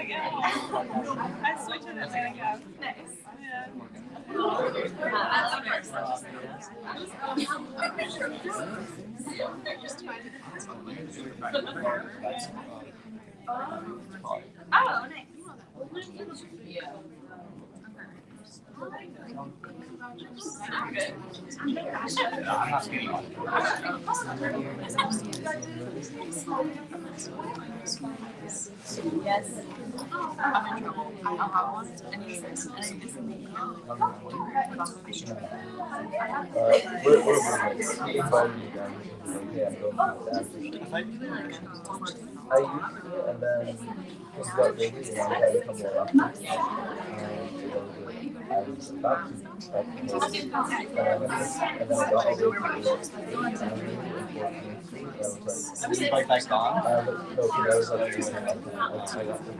like it. I switched it as like a nice. Yeah. Oh, nice. Yeah. Yes. I'm in trouble. I'll have one. I used to, and then things got busy, and I had to come more often. I was about to start the whole, and then I got all the Is the bike back on? no, because I was like, I got the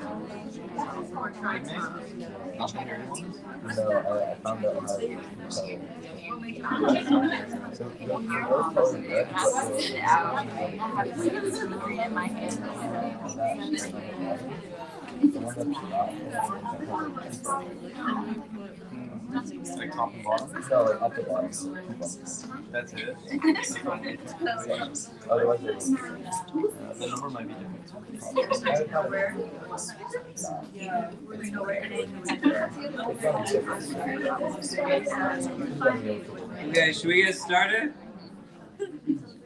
no, I found out how to so the girls probably red, Like top and bottom? no, like up the bottom. That's it? Otherwise, The number might be different. Okay, should we get started?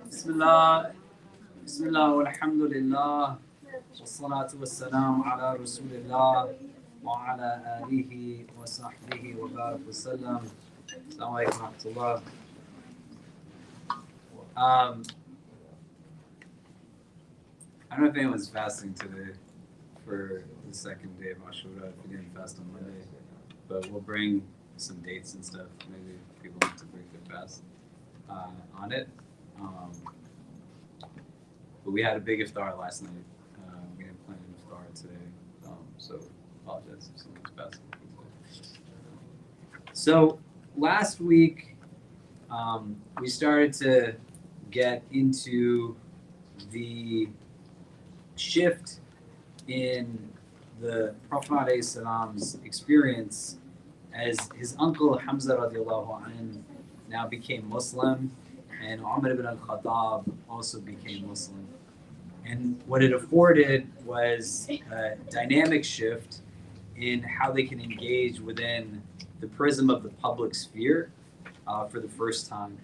Bismillah, Bismillah, walhamdulillah, wassalatu wassalamu ala rasulillah, wa ala alihi wa sahbihi wa barak wa sallam. Assalamu alaikum wa rahmatullah. I don't know if anyone's fasting today for the second day of Ashura, if we didn't fast on Monday, but we'll bring some dates and stuff. Maybe people want to break their fast on it. But we had a big iftar last night. We didn't plan an iftar today, so apologize if someone's fasting for today. So last week, we started to get into the shift in the Prophet ﷺ's experience as his uncle Hamza radiallahu anhu now became Muslim, and Umar ibn al-Khattab also became Muslim. And what it afforded was a dynamic shift in how they can engage within the prism of the public sphere for the first time.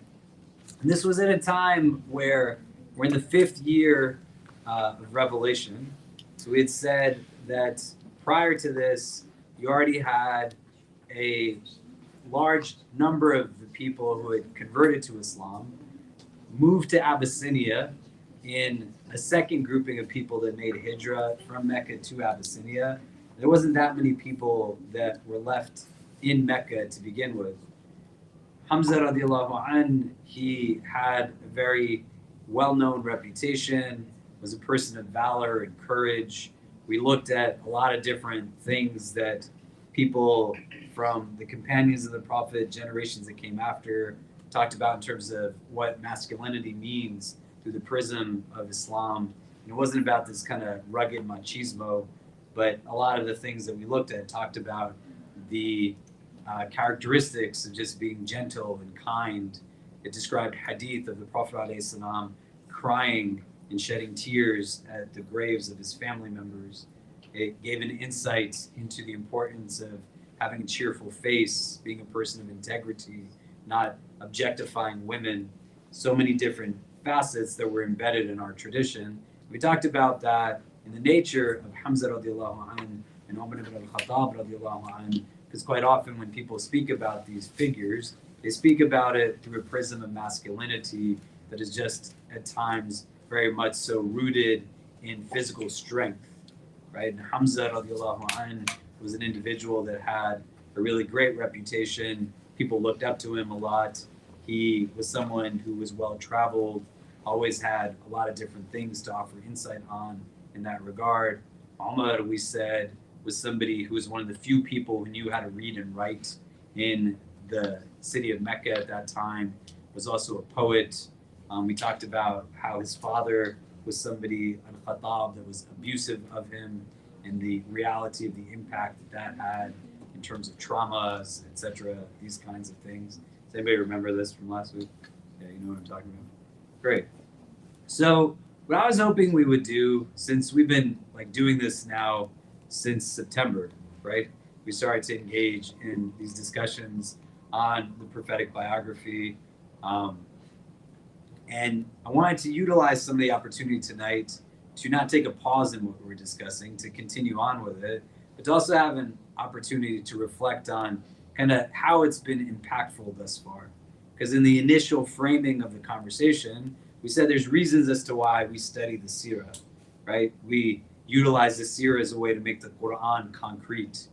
And this was at a time where we're in the 5th year of Revelation. So we had said that prior to this, you already had a large number of the people who had converted to Islam moved to Abyssinia in a second grouping of people that made hijrah from Mecca to Abyssinia. There wasn't that many people that were left in Mecca to begin with. Hamza radiallahu anh, he had a very well-known reputation, was a person of valor and courage. We looked at a lot of different things that people from the companions of the Prophet, generations that came after, talked about in terms of what masculinity means through the prism of Islam. And it wasn't about this kind of rugged machismo, but a lot of the things that we looked at talked about the characteristics of just being gentle and kind. It described hadith of the Prophet ﷺ crying and shedding tears at the graves of his family members. It gave an insight into the importance of having a cheerful face, being a person of integrity, not objectifying women. So many different facets that were embedded in our tradition. We talked about that in the nature of Hamza radiallahu anhu and Umar ibn al-Khattab radiallahu anhu, because quite often when people speak about these figures, they speak about it through a prism of masculinity that is just at times very much so rooted in physical strength, right? And Hamza radiallahu anhu was an individual that had a really great reputation. People looked up to him a lot. He was someone who was well-traveled, always had a lot of different things to offer insight on in that regard. Umar, we said, was somebody who was one of the few people who knew how to read and write in the city of Mecca at that time, was also a poet. We talked about how his father was somebody, al-Khattab, that was abusive of him, and the reality of the impact that had in terms of traumas, etc., these kinds of things. Does anybody remember this from last week? Yeah, you know what I'm talking about. Great. So what I was hoping we would do, since we've been doing this now since September, right? We started to engage in these discussions on the prophetic biography. And I wanted to utilize some of the opportunity tonight to not take a pause in what we were discussing, to continue on with it, but to also have an opportunity to reflect on kind of how it's been impactful thus far. Because in the initial framing of the conversation, we said there's reasons as to why we study the Seerah, right? We utilize the Seerah as a way to make the Quran concrete.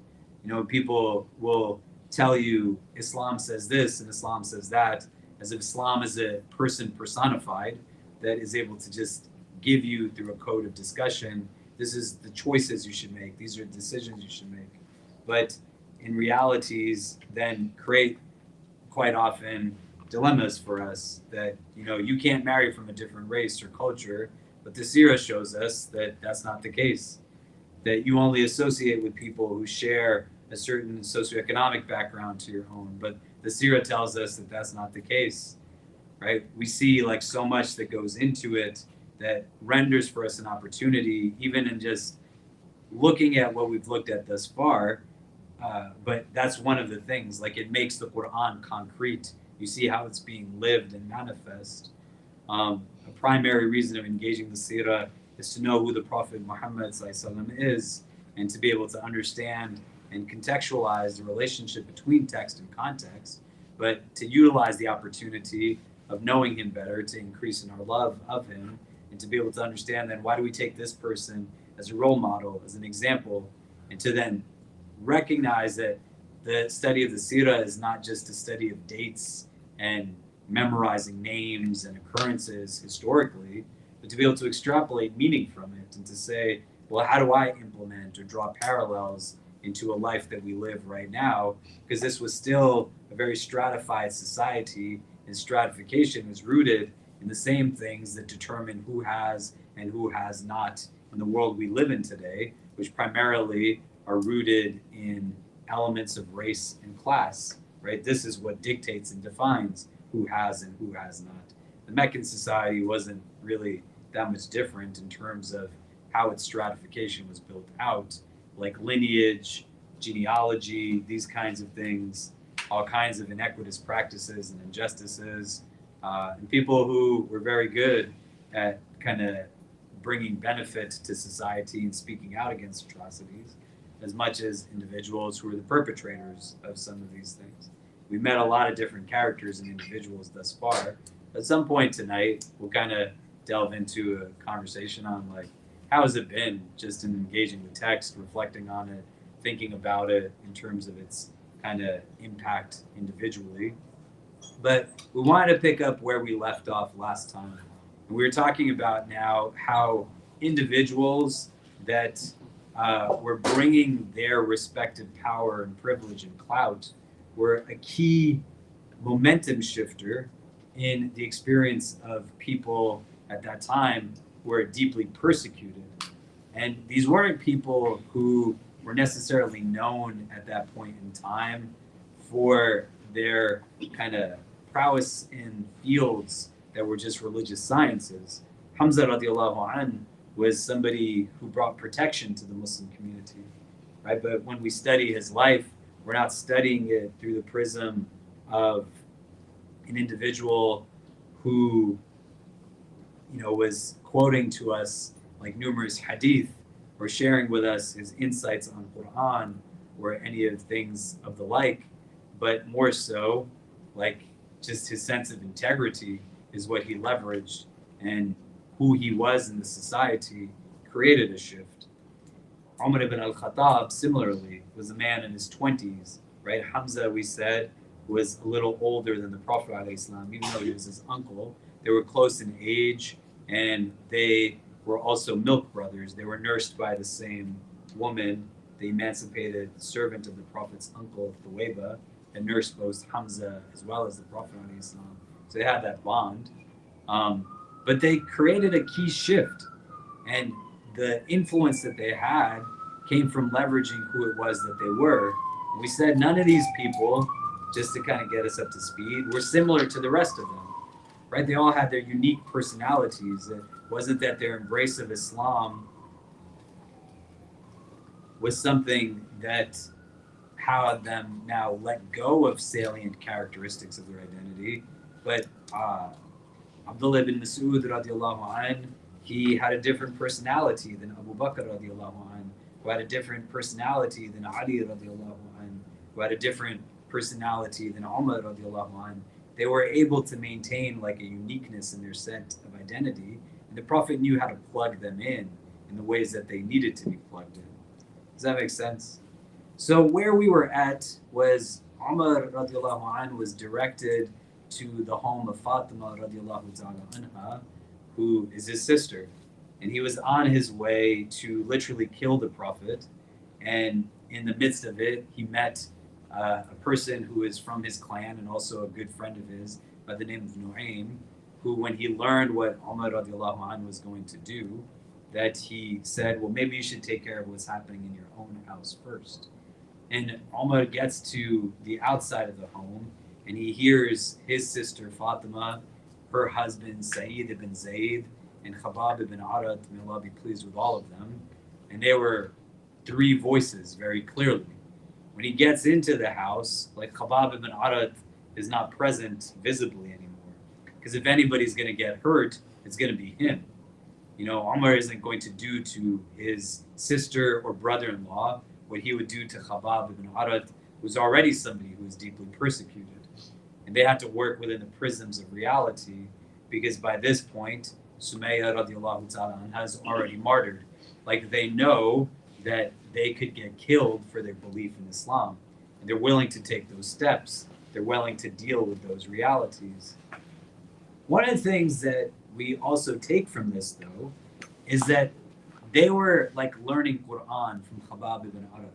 You know, people will tell you Islam says this and Islam says that, as if Islam is a person personified that is able to just give you, through a code of discussion, this is the choices you should make, these are decisions you should make. But in realities, then create quite often dilemmas for us that, you know, you can't marry from a different race or culture, but the Seerah shows us that that's not the case, that you only associate with people who share a certain socioeconomic background to your own, but the Seerah tells us that that's not the case, right? We see so much that goes into it that renders for us an opportunity, even in just looking at what we've looked at thus far. But that's one of the things, it makes the Quran concrete. You see how it's being lived and manifest. A primary reason of engaging the Seerah is to know who the Prophet Muhammad is, and to be able to understand and contextualize the relationship between text and context, but to utilize the opportunity of knowing him better to increase in our love of him, and to be able to understand then why do we take this person as a role model, as an example, and to then recognize that the study of the Seerah is not just a study of dates and memorizing names and occurrences historically, but to be able to extrapolate meaning from it and to say, well, how do I implement or draw parallels into a life that we live right now? Because this was still a very stratified society, and stratification was rooted in the same things that determine who has and who has not in the world we live in today, which primarily are rooted in elements of race and class, right? This is what dictates and defines who has and who has not. The Meccan society wasn't really that much different in terms of how its stratification was built out, like lineage, genealogy, these kinds of things, all kinds of inequitous practices and injustices, and people who were very good at kind of bringing benefit to society and speaking out against atrocities, as much as individuals who were the perpetrators of some of these things. We've met a lot of different characters and individuals thus far. At some point tonight, we'll kind of delve into a conversation on how has it been just in engaging with text, reflecting on it, thinking about it in terms of its kind of impact individually. But we wanted to pick up where we left off last time. And we were talking about now how individuals that were bringing their respective power and privilege and clout were a key momentum shifter in the experience of people at that time who were deeply persecuted. And these weren't people who were necessarily known at that point in time for their kind of prowess in fields that were just religious sciences. Hamza radiallahu an was somebody who brought protection to the Muslim community, right? But when we study his life, we're not studying it through the prism of an individual who, was quoting to us numerous hadith or sharing with us his insights on Quran or any of things of the like, but more so just his sense of integrity is what he leveraged, and who he was in the society created a shift. Umar ibn al-Khattab, similarly, was a man in his 20s, right? Hamza, we said, was a little older than the Prophet ﷺ, even though he was his uncle. They were close in age, and they were also milk brothers. They were nursed by the same woman, the emancipated servant of the Prophet's uncle, Thuwayba, and nursed both Hamza as well as the Prophet ﷺ. So they had that bond. But they created a key shift, and the influence that they had came from leveraging who it was that they were. And we said none of these people, just to kind of get us up to speed, were similar to the rest of them, right? They all had their unique personalities. It wasn't that their embrace of Islam was something that had them now let go of salient characteristics of their identity. But Abdullah ibn Mas'ud radiallahu anh, he had a different personality than Abu Bakr radiallahu anh, who had a different personality than Ali radiallahu anh, who had a different personality than Umar radiallahu anh. They were able to maintain like a uniqueness in their set of identity, and the Prophet knew how to plug them in the ways that they needed to be plugged in. Does that make sense? So where we were at was Umar radiallahu anh was directed to the home of Fatima radiallahu ta'ala anha, who is his sister. And he was on his way to literally kill the Prophet. And in the midst of it, he met a person who is from his clan and also a good friend of his by the name of Nu'aym, who when he learned what Umar radiallahu anh was going to do, that he said, well, maybe you should take care of what's happening in your own house first. And Umar gets to the outside of the home and he hears his sister Fatima, her husband Sa'id ibn Zayd, and Khabab ibn Arad, may Allah be pleased with all of them. And they were three voices very clearly. When he gets into the house, like Khabab ibn Arad is not present visibly anymore. Because if anybody's going to get hurt, it's going to be him. You know, Umar isn't going to do to his sister or brother-in-law what he would do to Khabab ibn Arad, who's already somebody who is deeply persecuted. And they had to work within the prisms of reality, because by this point, Sumayya radiallahu ta'ala anha is already martyred. Like they know that they could get killed for their belief in Islam. And they're willing to take those steps. They're willing to deal with those realities. One of the things that we also take from this, though, is that they were like learning Quran from Khabab ibn Arad.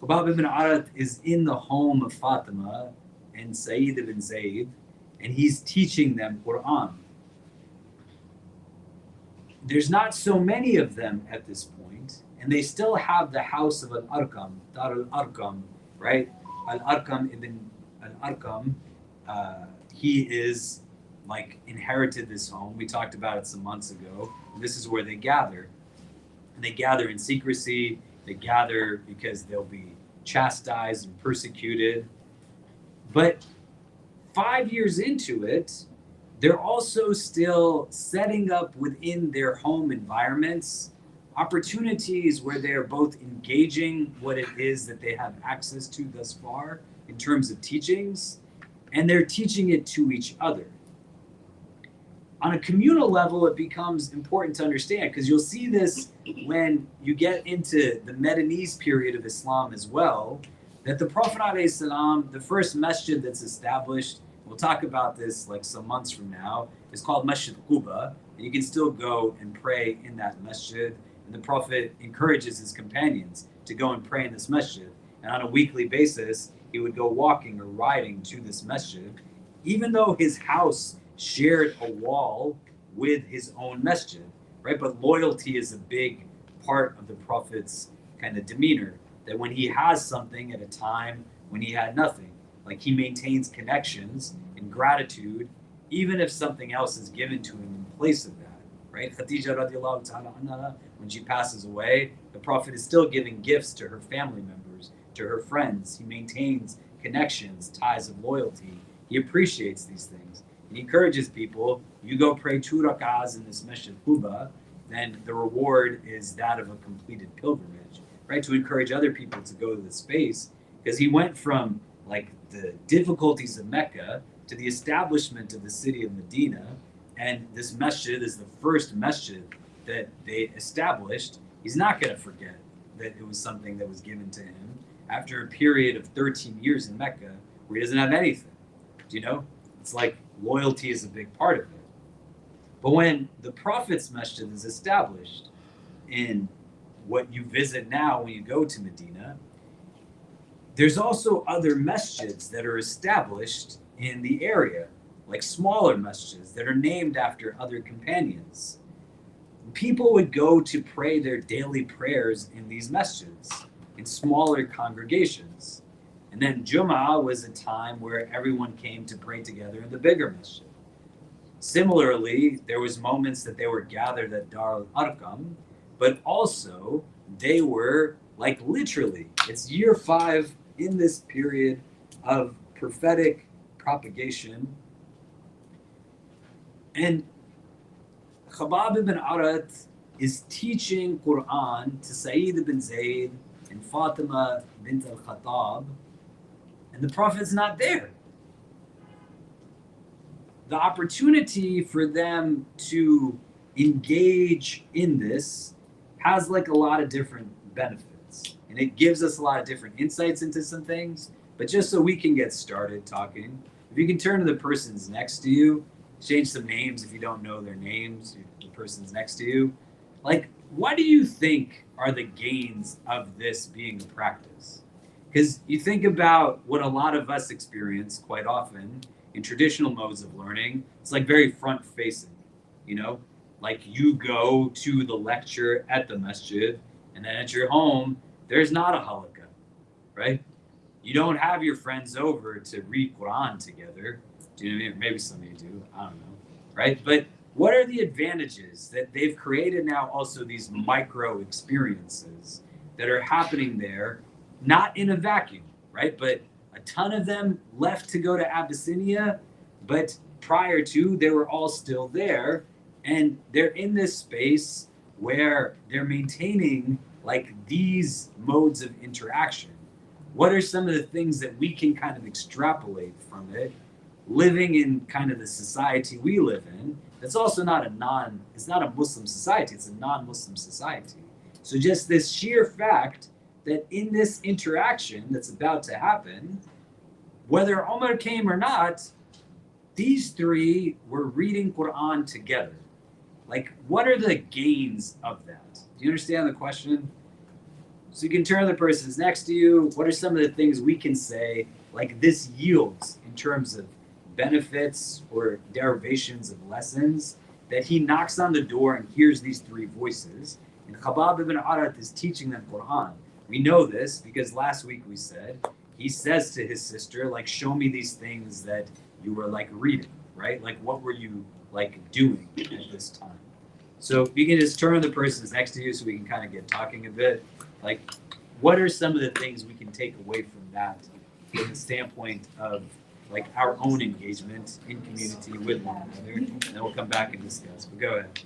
Khabab ibn Arad is in the home of Fatima and Sa'id ibn Zayd, and he's teaching them Quran. There's not so many of them at this point, and they still have the house of Al-Arqam, Dar al-Arqam, right? Al-Arqam ibn Al-Arqam, he is like inherited this home. We talked about it some months ago. And this is where they gather. And they gather in secrecy. They gather because they'll be chastised and persecuted. But 5 years into it, they're also still setting up within their home environments opportunities where they're both engaging what it is that they have access to thus far in terms of teachings, and they're teaching it to each other. On a communal level, it becomes important to understand, because you'll see this when you get into the Medinese period of Islam as well, that the Prophet ﷺ, the first masjid that's established, we'll talk about this like some months from now, is called Masjid Quba, and you can still go and pray in that masjid. And the Prophet encourages his companions to go and pray in this masjid. And on a weekly basis, he would go walking or riding to this masjid, even though his house shared a wall with his own masjid, right? But loyalty is a big part of the Prophet's kind of demeanor, that when he has something at a time when he had nothing, like he maintains connections and gratitude, even if something else is given to him in place of that, right? Khadija radiallahu ta'ala anha, when she passes away, the Prophet is still giving gifts to her family members, to her friends. He maintains connections, ties of loyalty. He appreciates these things. He encourages people, you go pray 2 rak'ahs in this Masjid Quba, then the reward is that of a completed pilgrimage, right? To encourage other people to go to the space, because he went from like the difficulties of Mecca to the establishment of the city of Medina, and this masjid is the first masjid that they established. He's not going to forget that it was something that was given to him after a period of 13 years in Mecca where he doesn't have anything. Do you know? It's like loyalty is a big part of it. But when the Prophet's masjid is established in what you visit now when you go to Medina, there's also other masjids that are established in the area, like smaller masjids that are named after other companions. people would go to pray their daily prayers in these masjids, in smaller congregations. And then Jum'ah was a time where everyone came to pray together in the bigger masjid. Similarly, there was moments that they were gathered at Dar al-Arqam, but also they were like literally, it's year 5 in this period of prophetic propagation. And Khabbab ibn Arat is teaching Quran to Sa'id ibn Zayd and Fatima bint al-Khattab, and the Prophet's not there. The opportunity for them to engage in this has like a lot of different benefits, and it gives us a lot of different insights into some things. But just so we can get started talking, if you can turn to the persons next to you, change some names if you don't know their names, the persons next to you. Like, what do you think are the gains of this being a practice? Because you think about what a lot of us experience quite often in traditional modes of learning, it's like very front facing, you know? Like you go to the lecture at the masjid, and then at your home, there's not a halakha, right? You don't have your friends over to read Quran together. Do you know what I mean? Maybe some of you do, I don't know, right? But what are the advantages that they've created now also these micro experiences that are happening there, not in a vacuum, right? But a ton of them left to go to Abyssinia, but prior to, they were all still there, and they're in this space where they're maintaining like these modes of interaction. What are some of the things that we can kind of extrapolate from it, living in kind of the society we live in? That's also it's not a Muslim society, it's a non-Muslim society. So just this sheer fact that in this interaction that's about to happen, whether Omar came or not, these three were reading Quran together. Like, what are the gains of that? Do you understand the question? So you can turn to the persons next to you. What are some of the things we can say, like this yields in terms of benefits or derivations of lessons, that he knocks on the door and hears these three voices? And Khabbab ibn Arat is teaching them Quran. We know this because last week we said, he says to his sister, like, show me these things that you were like reading, right? Like, what were you like doing at this time? So you can just turn to the persons next to you so we can kind of get talking a bit. Like, what are some of the things we can take away from that from the standpoint of like our own engagement in community with one another? And then we'll come back and discuss. But go ahead.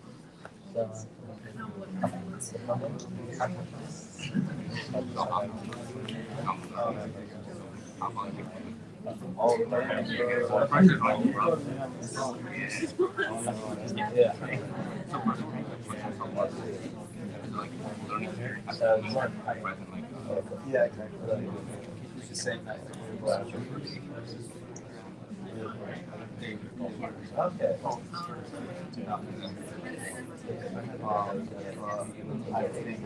Yeah, exactly. Just saying that. Okay. I think.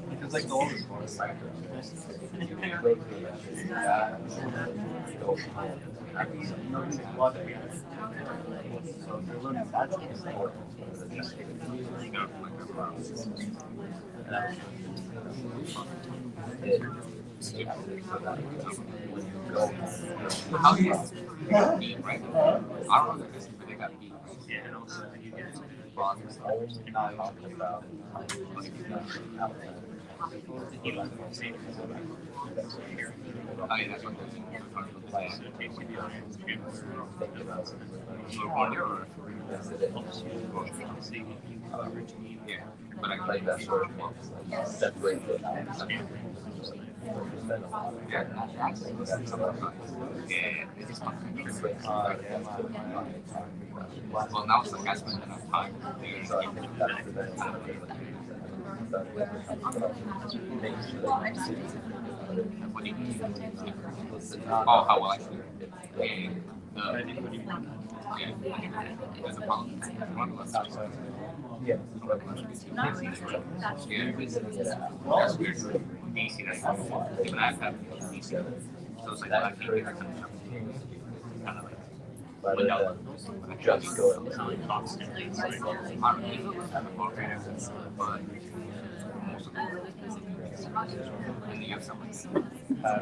Because like the oldest one is like so if you're learning that's important. How do you beat right now? I don't know if they got beat. Yeah, and also you get bronze not talking about Oh yeah, that's what yeah, but I played that sort of separate it. Yeah, well, now it's like I spend enough time oh, how well I see it. Yeah, there's a problem. One was Yeah. that's weird. DC, like, even I have DC. So it's like, I can't get kind of like, Rather than just going to I don't know, it's but most of them, and you have someone, oh,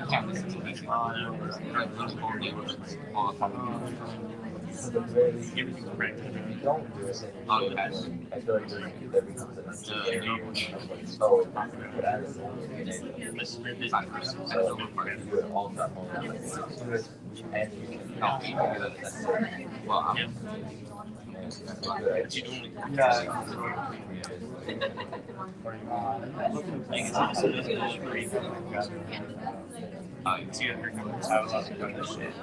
can't listen to DC. Like, those whole neighborhoods, all the time. so the very if you don't do it, Oh, you guys. I feel like there becomes an oh, but as so you do it all the time. And you can No, you can do that. Well, I'm. I was also doing this shit.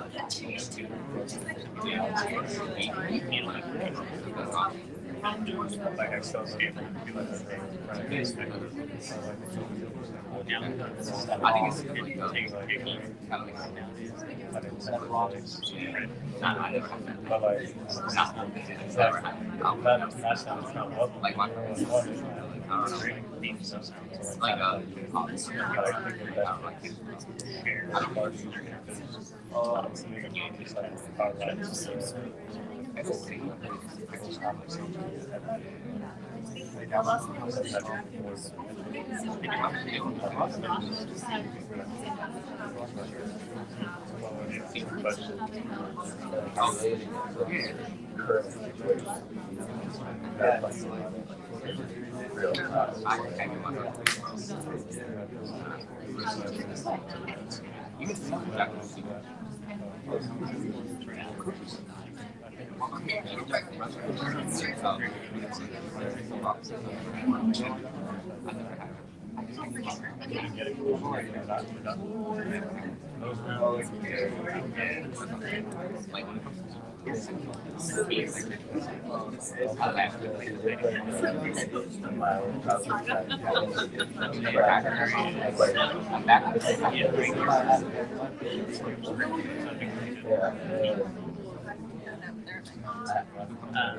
Like I still see it. I think it's really But it's I never had that. but like It's never happened. that sounds not what Like my was I don't know. Like obviously, I don't like it. I don't know.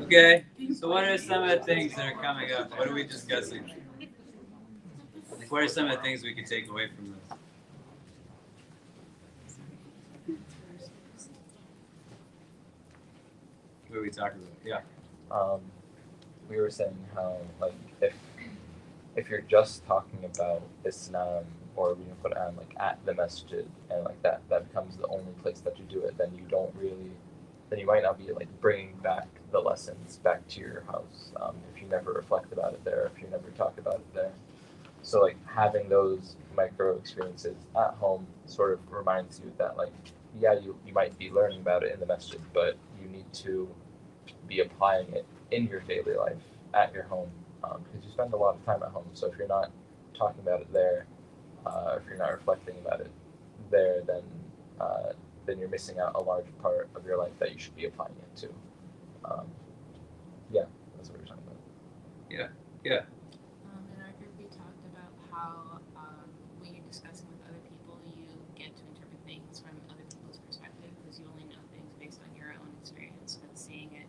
Okay, so what are some of the things that are coming up? What are we discussing? Like, what are some of the things we can take away from this? What are we talking about? Yeah. We were saying how like if you're just talking about Islam or reading Quran like at the masjid and like that becomes the only place that you do it, then you might not be like bringing back the lessons back to your house if you never reflect about it there, if you never talk about it there. So like having those micro experiences at home sort of reminds you that like yeah you might be learning about it in the masjid, but you need to be applying it in your daily life at your home because you spend a lot of time at home. So if you're not talking about it there, if you're not reflecting about it there, then you're missing out a large part of your life that you should be applying it to. Yeah, that's what we're talking about. Yeah. In our group, we talked about how when you're discussing with other people, you get to interpret things from other people's perspective because you only know things based on your own experience. But seeing it,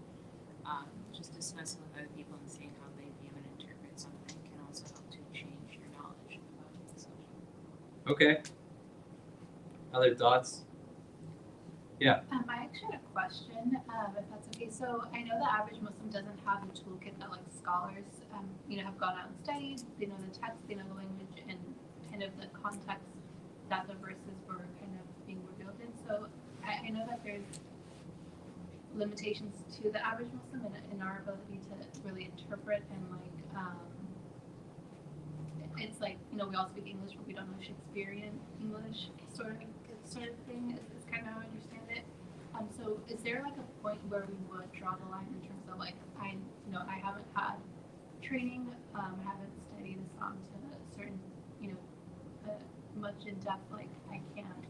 just discussing with other people and seeing how they view and interpret something can also help to change your knowledge about the subject. Okay. Other thoughts? Yeah. I actually had a question, if that's okay. So I know the average Muslim doesn't have the toolkit that like scholars, have gone out and studied. They know the text, they know the language, and kind of the context that the verses were kind of being revealed in. So I know that there's limitations to the average Muslim in our ability to really interpret and like, it's like, we all speak English, but we don't know Shakespearean English sort of thing is kind of how I understand it. So is there like a point where we would draw the line in terms of like, I haven't had training, haven't studied Islam to a certain, much in depth, like I can't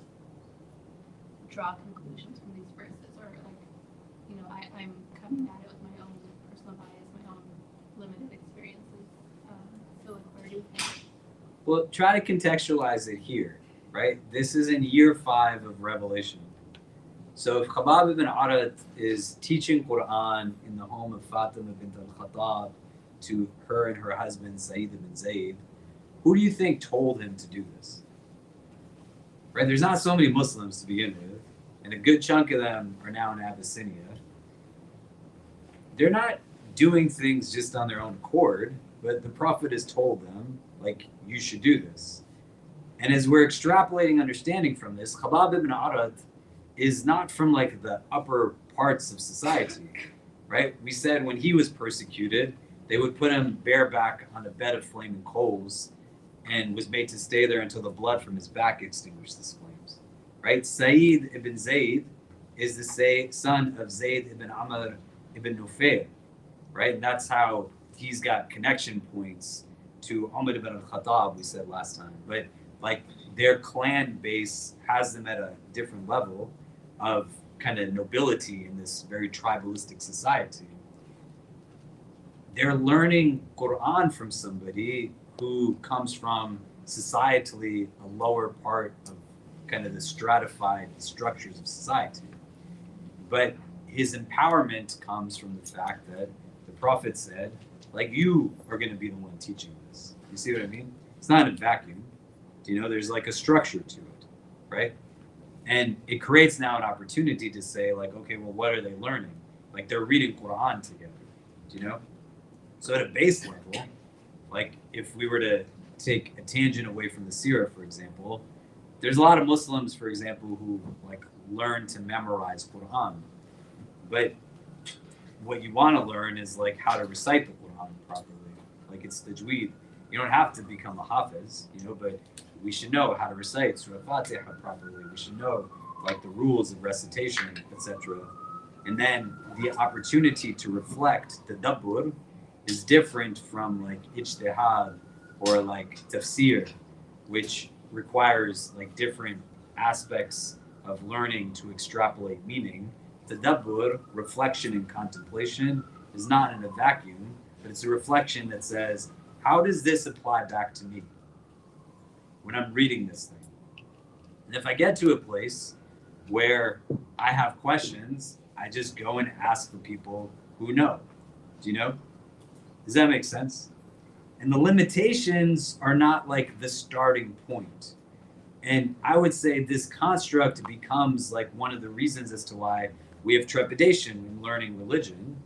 draw conclusions from these verses, or like, I'm coming at it with my own personal bias, my own limited experiences. So like, where do you think? Well, try to contextualize it here, right? This is in year 5 of Revelation. So if Khabbab ibn Arat is teaching Quran in the home of Fatima bint al-Khattab to her and her husband Sa'id ibn Zayd, who do you think told him to do this? Right? There's not so many Muslims to begin with, and a good chunk of them are now in Abyssinia. They're not doing things just on their own accord, but the Prophet has told them, like, you should do this. And as we're extrapolating understanding from this, Khabbab ibn Arat is not from like the upper parts of society, right? We said when he was persecuted, they would put him bareback on a bed of flaming coals and was made to stay there until the blood from his back extinguished the flames, right? Sa'id ibn Zayd is the son of Zayd ibn Amr ibn Nufayl, right? And that's how he's got connection points to Umar ibn al-Khattab, we said last time. But like their clan base has them at a different level of kind of nobility in this very tribalistic society. They're learning Quran from somebody who comes from societally a lower part of kind of the stratified structures of society. But his empowerment comes from the fact that the Prophet said, like, you are going to be the one teaching this. You see what I mean? It's not in a vacuum. You know, there's like a structure to it, right? And it creates now an opportunity to say, like, okay, well, what are they learning? Like, they're reading Quran together, you know? So at a base level, like, if we were to take a tangent away from the Seerah, for example, there's a lot of Muslims, for example, who, like, learn to memorize Quran. But what you want to learn is, like, how to recite the Quran properly. Like, it's tajweed. You don't have to become a hafiz, you know, but we should know how to recite Surah Fatiha properly. We should know, like, the rules of recitation, etc. And then the opportunity to reflect, the tadabbur, is different from, like, ijtihad or, like, tafsir, which requires, like, different aspects of learning to extrapolate meaning. Tadabbur, reflection and contemplation, is not in a vacuum, but it's a reflection that says, how does this apply back to me when I'm reading this thing? And if I get to a place where I have questions, I just go and ask the people who know. Do you know? Does that make sense? And the limitations are not like the starting point. And I would say this construct becomes like one of the reasons as to why we have trepidation in learning religion,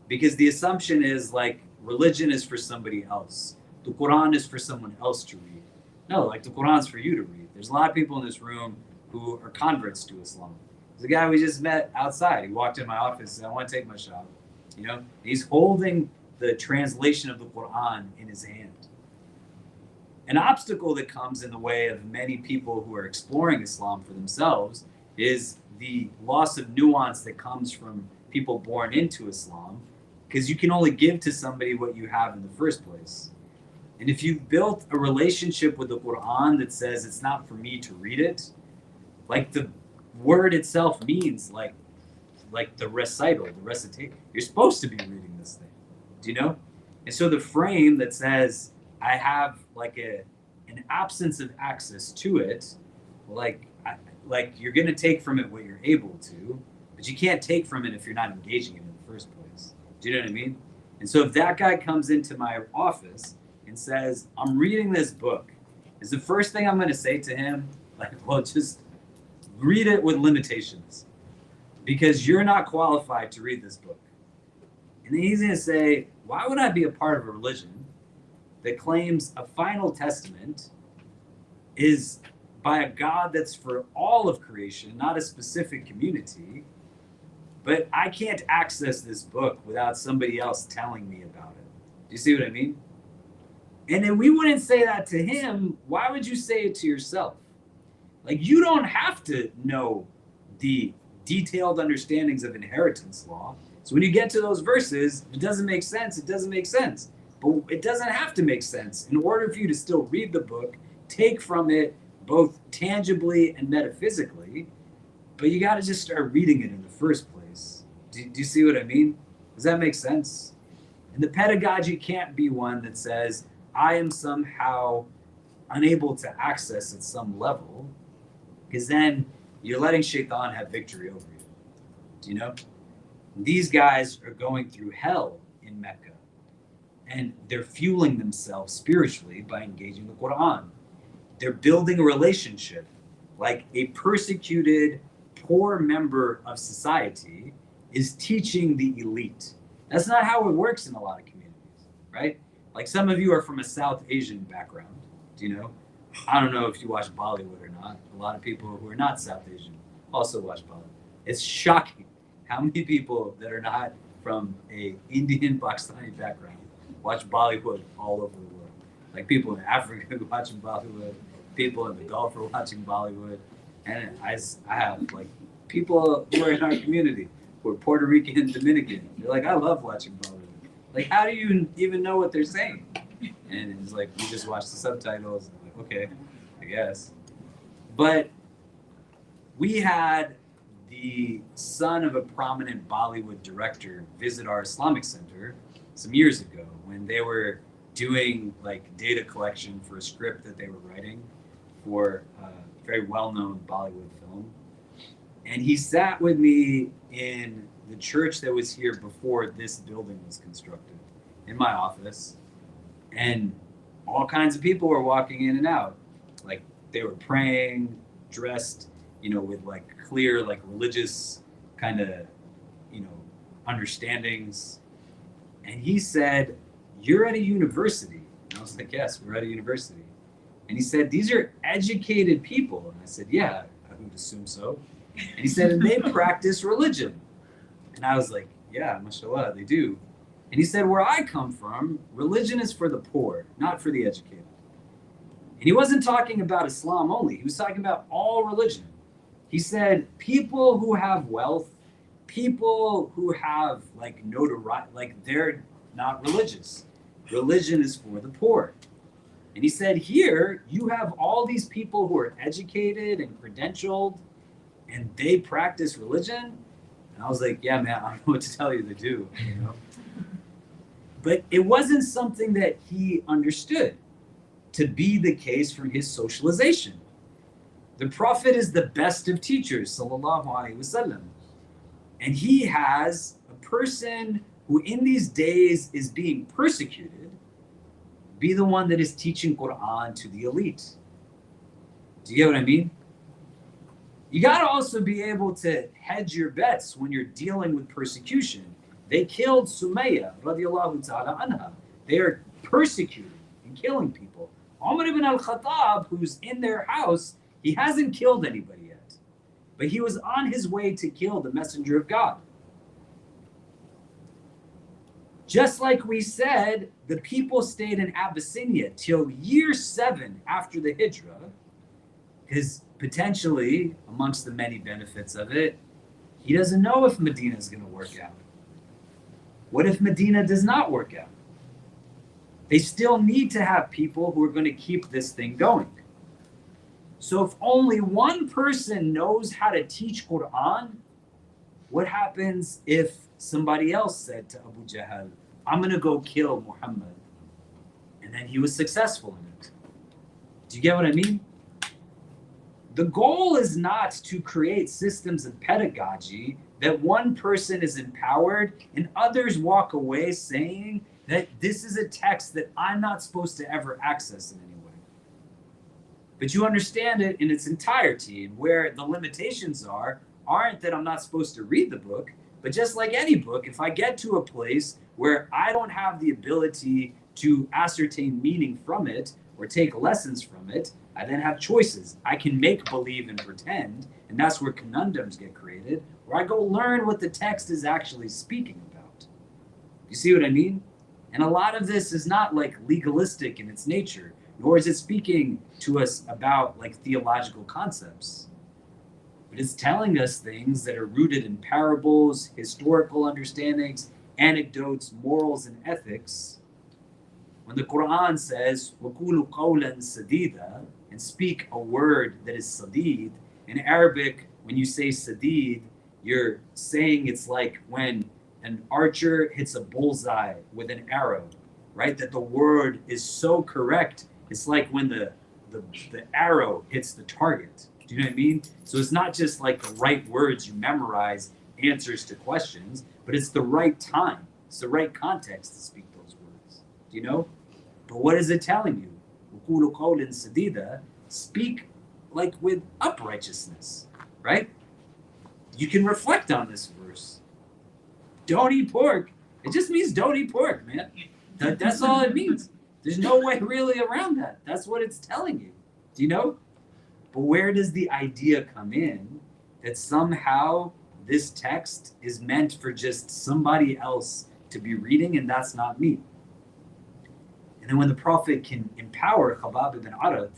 because the assumption is like religion is for somebody else. The Quran is for someone else to read. No, like the Quran's for you to read. There's a lot of people in this room who are converts to Islam. There's a guy we just met outside. He walked in my office and said, I want to take my shot. You know, he's holding the translation of the Quran in his hand. An obstacle that comes in the way of many people who are exploring Islam for themselves is the loss of nuance that comes from people born into Islam, because you can only give to somebody what you have in the first place. And if you've built a relationship with the Quran that says it's not for me to read it, like the word itself means like the recital, the recitation. You're supposed to be reading this thing. Do you know? And so the frame that says I have like an absence of access to it, like you're going to take from it what you're able to, but you can't take from it if you're not engaging it in the first place. Do you know what I mean? And so if that guy comes into my office and says, I'm reading this book, is the first thing I'm going to say to him, like, well, just read it with limitations, because you're not qualified to read this book. And then he's going to say, why would I be a part of a religion that claims a final testament is by a God that's for all of creation, not a specific community, but I can't access this book without somebody else telling me about it. Do you see what I mean? And then we wouldn't say that to him. Why would you say it to yourself? Like, you don't have to know the detailed understandings of inheritance law. So when you get to those verses, if it doesn't make sense, it doesn't make sense. But it doesn't have to make sense. In order for you to still read the book, take from it both tangibly and metaphysically, but you got to just start reading it in the first place. Do you see what I mean? Does that make sense? And the pedagogy can't be one that says, I am somehow unable to access at some level, because then you're letting Shaitan have victory over you. Do you know? These guys are going through hell in Mecca, and they're fueling themselves spiritually by engaging the Quran. They're building a relationship like a persecuted, poor member of society is teaching the elite. That's not how it works in a lot of communities, right? Like some of you are from a South Asian background, do you know? I don't know if you watch Bollywood or not. A lot of people who are not South Asian also watch Bollywood. It's shocking how many people that are not from a Indian, Pakistani background watch Bollywood all over the world. Like people in Africa watching Bollywood, people in the Gulf are watching Bollywood, and I have like people who are in our community who are Puerto Rican and Dominican. They're like, I love watching Bollywood. Like, how do you even know what they're saying? And it's like, we just watch the subtitles. And I'm like, okay, I guess. But we had the son of a prominent Bollywood director visit our Islamic center some years ago when they were doing like data collection for a script that they were writing for a very well-known Bollywood film. And he sat with me in the church that was here before this building was constructed, in my office. And all kinds of people were walking in and out. Like they were praying, dressed, you know, with like clear, like religious kind of, you know, understandings. And he said, "You're at a university." And I was like, "Yes, we're at a university." And he said, "These are educated people." And I said, "Yeah, I would assume so." And he said, "And they practice religion." And I was like, "Yeah, mashallah, they do." And he said, "Where I come from, religion is for the poor, not for the educated." And he wasn't talking about Islam only. He was talking about all religion. He said, people who have wealth, people who have like notoriety, like they're not religious. Religion is for the poor. And he said, here you have all these people who are educated and credentialed, and they practice religion. And I was like, yeah, man, I don't know what to tell you to do, you know? But it wasn't something that he understood to be the case from his socialization. The Prophet is the best of teachers, sallallahu alaihi wasallam. And he has a person who in these days is being persecuted, be the one that is teaching Quran to the elite. Do you get what I mean? You got to also be able to hedge your bets when you're dealing with persecution. They killed Sumayya, radiallahu ta'ala anha. They are persecuting and killing people. Umar ibn al-Khattab, who's in their house, he hasn't killed anybody yet. But he was on his way to kill the messenger of God. Just like we said, the people stayed in Abyssinia till year 7 after the Hijrah, because potentially, amongst the many benefits of it, he doesn't know if Medina is going to work out. What if Medina does not work out? They still need to have people who are going to keep this thing going. So if only one person knows how to teach Quran, what happens if somebody else said to Abu Jahl, I'm going to go kill Muhammad? And then he was successful in it. Do you get what I mean? The goal is not to create systems of pedagogy that one person is empowered and others walk away saying that this is a text that I'm not supposed to ever access in any way. But you understand it in its entirety, and where the limitations aren't that I'm not supposed to read the book, but just like any book, if I get to a place where I don't have the ability to ascertain meaning from it or take lessons from it, I then have choices. I can make believe and pretend, and that's where conundrums get created, where I go learn what the text is actually speaking about. You see what I mean? And a lot of this is not like legalistic in its nature, nor is it speaking to us about like theological concepts. But it's telling us things that are rooted in parables, historical understandings, anecdotes, morals, and ethics. When the Quran says, وَقُولُوا قَوْلًا سَدِيدًا, and speak a word that is sadid. In Arabic, when you say sadid, you're saying it's like when an archer hits a bullseye with an arrow, right? That the word is so correct. It's like when the the arrow hits the target. Do you know what I mean? So it's not just like the right words you memorize answers to questions, but it's the right time. It's the right context to speak those words. Do you know? But what is it telling you? وَقُولُوا قَوْلًا سَدِيدًا. Speak like with uprightness, right? You can reflect on this verse. Don't eat pork. It just means don't eat pork, man. That's all it means. There's no way really around that. That's what it's telling you. Do you know? But where does the idea come in that somehow this text is meant for just somebody else to be reading and that's not me? And then when the Prophet can empower Khabbab ibn Arat,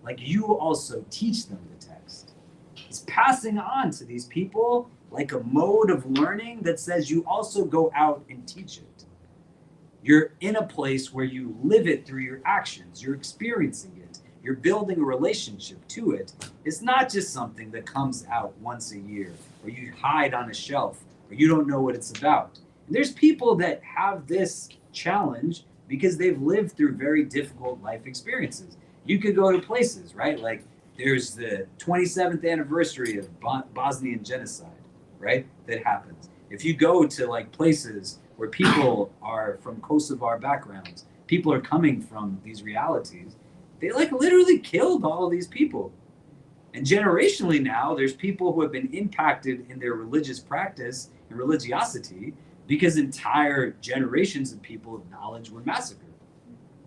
like you also teach them the text. He's passing on to these people like a mode of learning that says you also go out and teach it. You're in a place where you live it through your actions. You're experiencing it. You're building a relationship to it. It's not just something that comes out once a year, or you hide on a shelf, or you don't know what it's about. And there's people that have this challenge because they've lived through very difficult life experiences. You could go to places, right? Like there's the 27th anniversary of Bosnian genocide, right? That happens. If you go to like places where people are from Kosovar backgrounds, people are coming from these realities, they like literally killed all of these people. And generationally now, there's people who have been impacted in their religious practice and religiosity because entire generations of people of knowledge were massacred.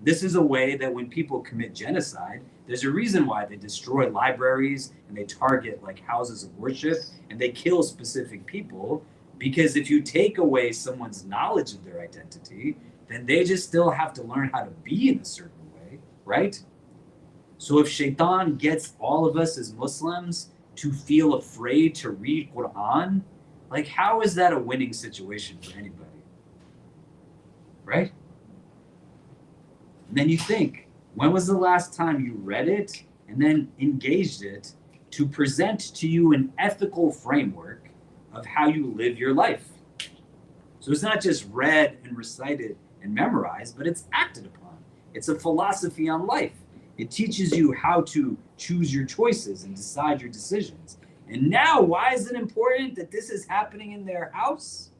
This is a way that when people commit genocide, there's a reason why they destroy libraries and they target like houses of worship and they kill specific people, because if you take away someone's knowledge of their identity, then they just still have to learn how to be in a certain way, right? So if Shaitan gets all of us as Muslims to feel afraid to read Quran, like how is that a winning situation for anybody? Right? And then you think, when was the last time you read it and then engaged it to present to you an ethical framework of how you live your life? So it's not just read and recited and memorized, but it's acted upon. It's a philosophy on life. It teaches you how to choose your choices and decide your decisions. And now, why is it important that this is happening in their house?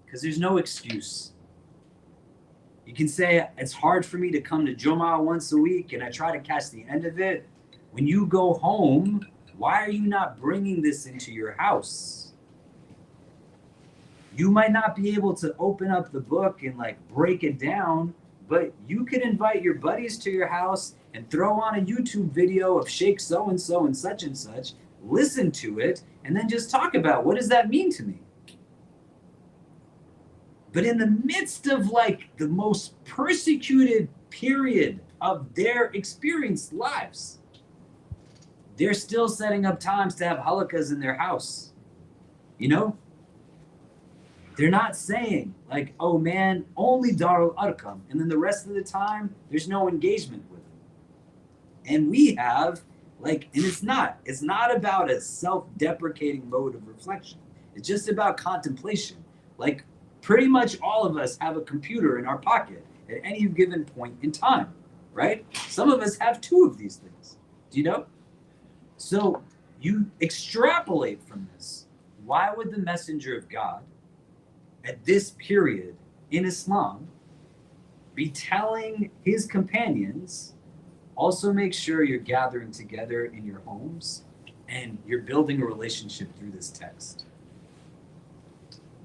Because there's no excuse. You can say, it's hard for me to come to Jummah once a week and I try to catch the end of it. When you go home, why are you not bringing this into your house? You might not be able to open up the book and like break it down, but you could invite your buddies to your house and throw on a YouTube video of Sheikh so-and-so and such, listen to it, and then just talk about what does that mean to me? But in the midst of like the most persecuted period of their experienced lives, they're still setting up times to have halakas in their house. You know? They're not saying like, oh man, only Darul Arqam, and then the rest of the time, there's no engagement with them. And we have, like, and it's not about a self-deprecating mode of reflection. It's just about contemplation. Like, pretty much all of us have a computer in our pocket at any given point in time, right? Some of us have two of these things. Do you know? So you extrapolate from this. Why would the messenger of God at this period in Islam be telling his companions, also make sure you're gathering together in your homes and you're building a relationship through this text?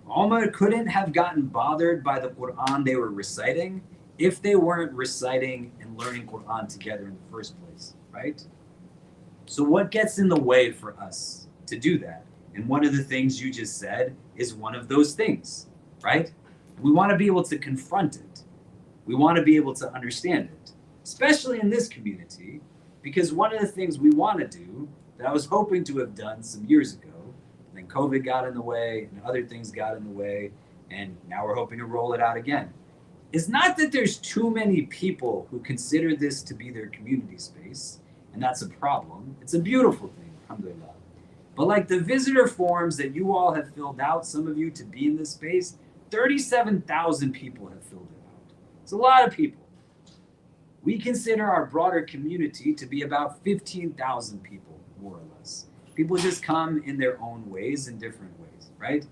Umar couldn't have gotten bothered by the Quran they were reciting if they weren't reciting and learning Quran together in the first place, right? So what gets in the way for us to do that? And one of the things you just said is one of those things, right? We want to be able to confront it. We want to be able to understand it, especially in this community, because one of the things we want to do that I was hoping to have done some years ago, then COVID got in the way and other things got in the way, and now we're hoping to roll it out again. It's not that there's too many people who consider this to be their community space, and that's a problem. It's a beautiful thing, alhamdulillah. But like the visitor forms that you all have filled out, some of you to be in this space, 37,000 people have filled it out. It's a lot of people. We consider our broader community to be about 15,000 people, more or less. People just come in their own ways, in different ways, right?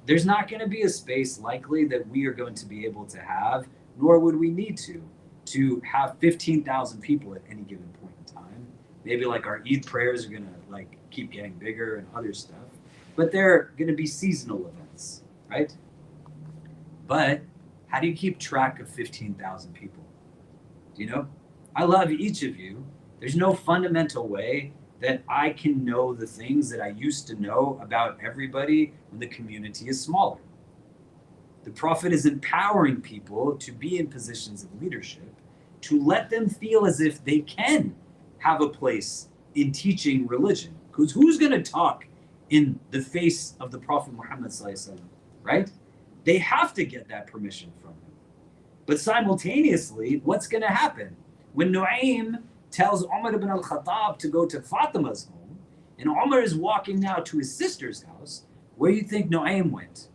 There's not going to be a space likely that we are going to be able to have, nor would we need to have 15,000 people at any given point in time. Maybe like our Eid prayers are going to like keep getting bigger and other stuff, but they're going to be seasonal events, right? But how do you keep track of 15,000 people? Do you know? I love each of you. There's no fundamental way that I can know the things that I used to know about everybody when the community is smaller. The Prophet is empowering people to be in positions of leadership, to let them feel as if they can have a place in teaching religion. Because who's going to talk in the face of the Prophet Muhammad, right? They have to get that permission from him. But simultaneously, what's going to happen? When Nu'aym tells Umar ibn al-Khattab to go to Fatima's home, and Umar is walking now to his sister's house, where do you think Nu'aym went?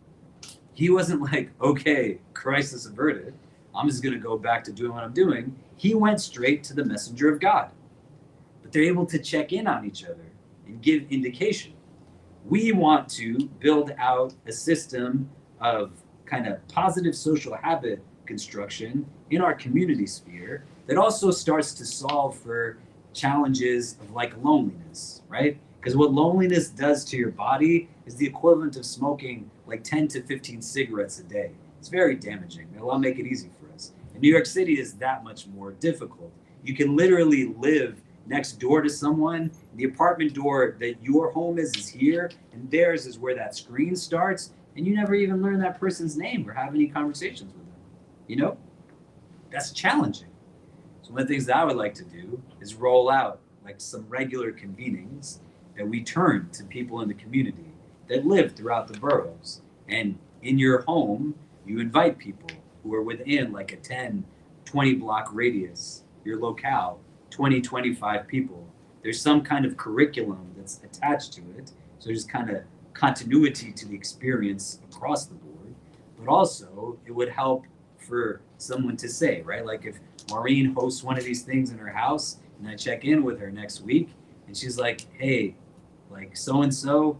He wasn't like, okay, crisis averted, I'm just going to go back to doing what I'm doing. He went straight to the messenger of God. But they're able to check in on each other and give indication. We want to build out a system of kind of positive social habit construction in our community sphere that also starts to solve for challenges of like loneliness, right? Because what loneliness does to your body is the equivalent of smoking like 10 to 15 cigarettes a day. It's very damaging. It'll make it easy for us. And New York City is that much more difficult. You can literally live next door to someone. The apartment door that your home is here, and theirs is where that screen starts, and you never even learn that person's name or have any conversations with them. You know? That's challenging. So one of the things that I would like to do is roll out like some regular convenings that we turn to people in the community that live throughout the boroughs. And in your home, you invite people who are within like a 10, 20 block radius, your locale, 20, 25 people. There's some kind of curriculum that's attached to it. So there's kind of continuity to the experience across the board. But also, it would help for someone to say, right? Like if Maureen hosts one of these things in her house and I check in with her next week and she's like, hey, like so-and-so,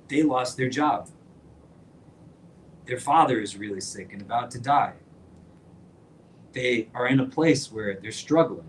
they lost their job. Their father is really sick and about to die. They are in a place where they're struggling.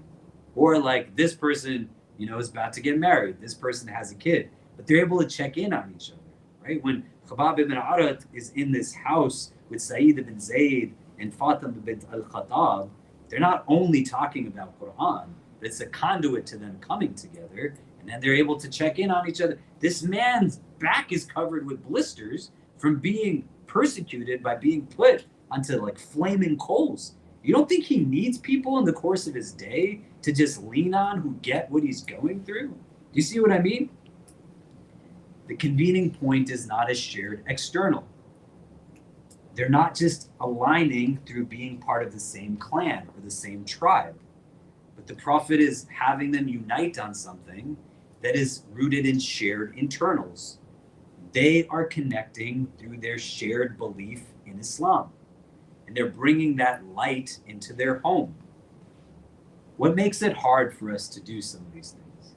Or like this person, you know, is about to get married. This person has a kid. But they're able to check in on each other, right? When Khabab ibn Arat is in this house with Sa'id ibn Zayd and Fatima bint al-Khattab, they're not only talking about Quran, but it's a conduit to them coming together, and then they're able to check in on each other. This man's back is covered with blisters from being persecuted by being put onto like flaming coals. You don't think he needs people in the course of his day to just lean on who get what he's going through? Do you see what I mean? The convening point is not a shared external. They're not just aligning through being part of the same clan or the same tribe, but the Prophet is having them unite on something that is rooted in shared internals. They are connecting through their shared belief in Islam, and they're bringing that light into their home. What makes it hard for us to do some of these things?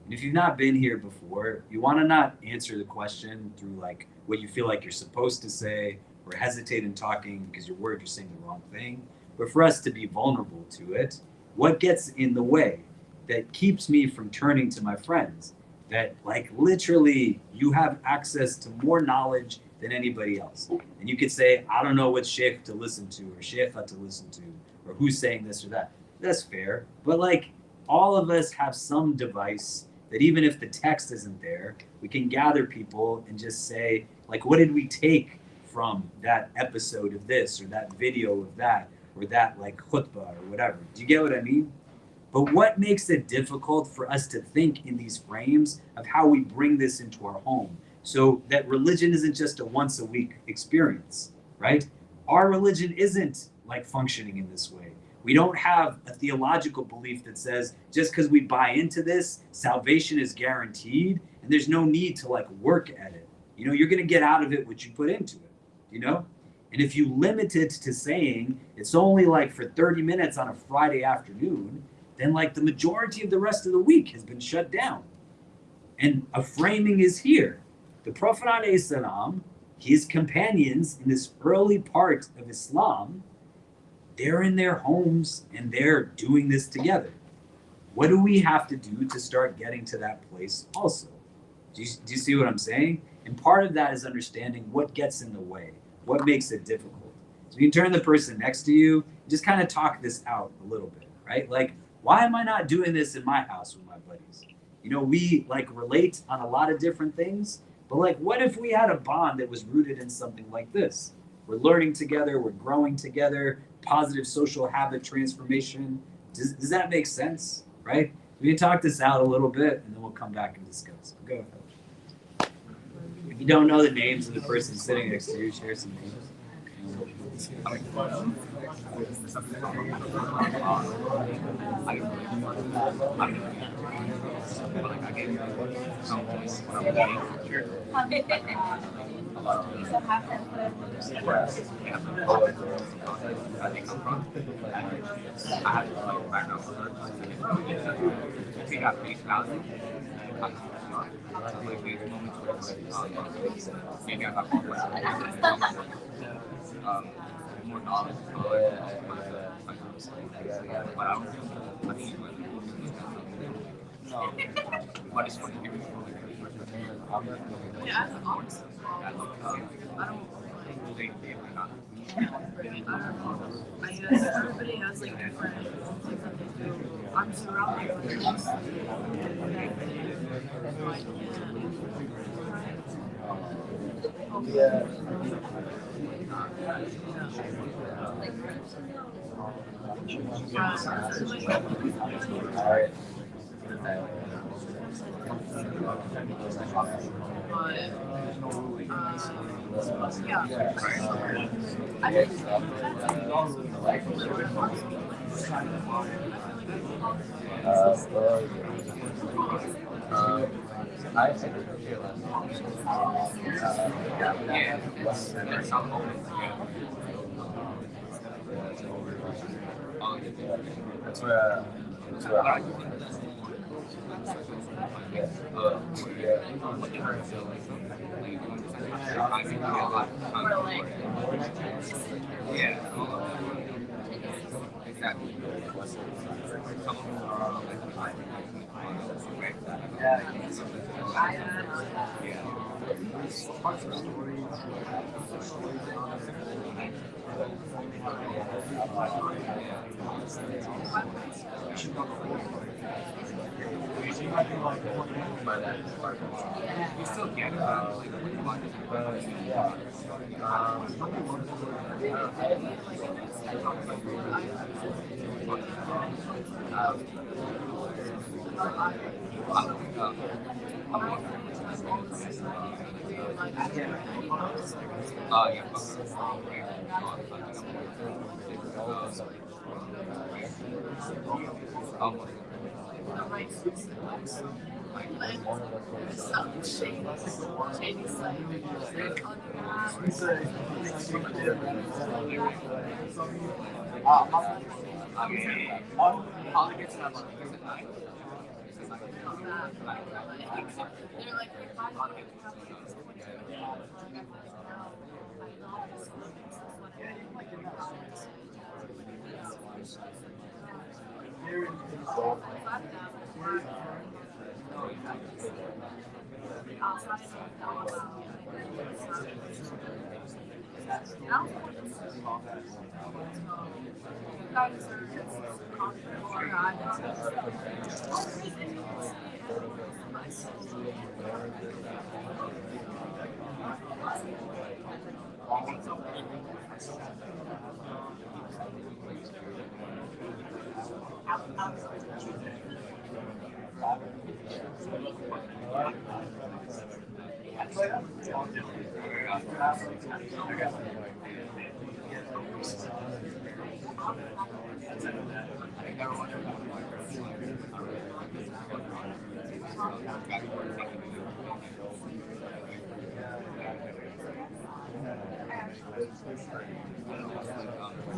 And if you've not been here before, you want to not answer the question through like what you feel like you're supposed to say or hesitate in talking because you're worried you're saying the wrong thing, but for us to be vulnerable to it, what gets in the way that keeps me from turning to my friends, that like literally you have access to more knowledge than anybody else. And you could say, I don't know what sheikh to listen to or sheikha to listen to, or who's saying this or that. That's fair. But like all of us have some device that even if the text isn't there, we can gather people and just say, like, what did we take from that episode of this or that video of that or that like khutbah or whatever? Do you get what I mean? But what makes it difficult for us to think in these frames of how we bring this into our home so that religion isn't just a once a week experience, right? Our religion isn't like functioning in this way. We don't have a theological belief that says just because we buy into this, salvation is guaranteed and there's no need to like work at it. You know, you're going to get out of it what you put into it, you know? And if you limit it to saying it's only like for 30 minutes on a Friday afternoon, then like the majority of the rest of the week has been shut down. And a framing is here. The Prophet ﷺ, his companions in this early part of Islam, they're in their homes and they're doing this together. What do we have to do to start getting to that place also? Do you see what I'm saying? And part of that is understanding what gets in the way, what makes it difficult. So you can turn the person next to you, just kind of talk this out a little bit, right? Like, why am I not doing this in my house with my buddies? You know, we like relate on a lot of different things, but like, what if we had a bond that was rooted in something like this? We're learning together, we're growing together, positive social habit transformation. Does that make sense, right? We can talk this out a little bit, and then we'll come back and discuss. Go ahead. If you don't know the names of the person sitting next to you, share some names. More knowledge. But it's funny. Yeah, that's awesome. I don't I guess everybody has like different things that they do. I'm surrounded with things that I think it's that's where exactly. You still get it.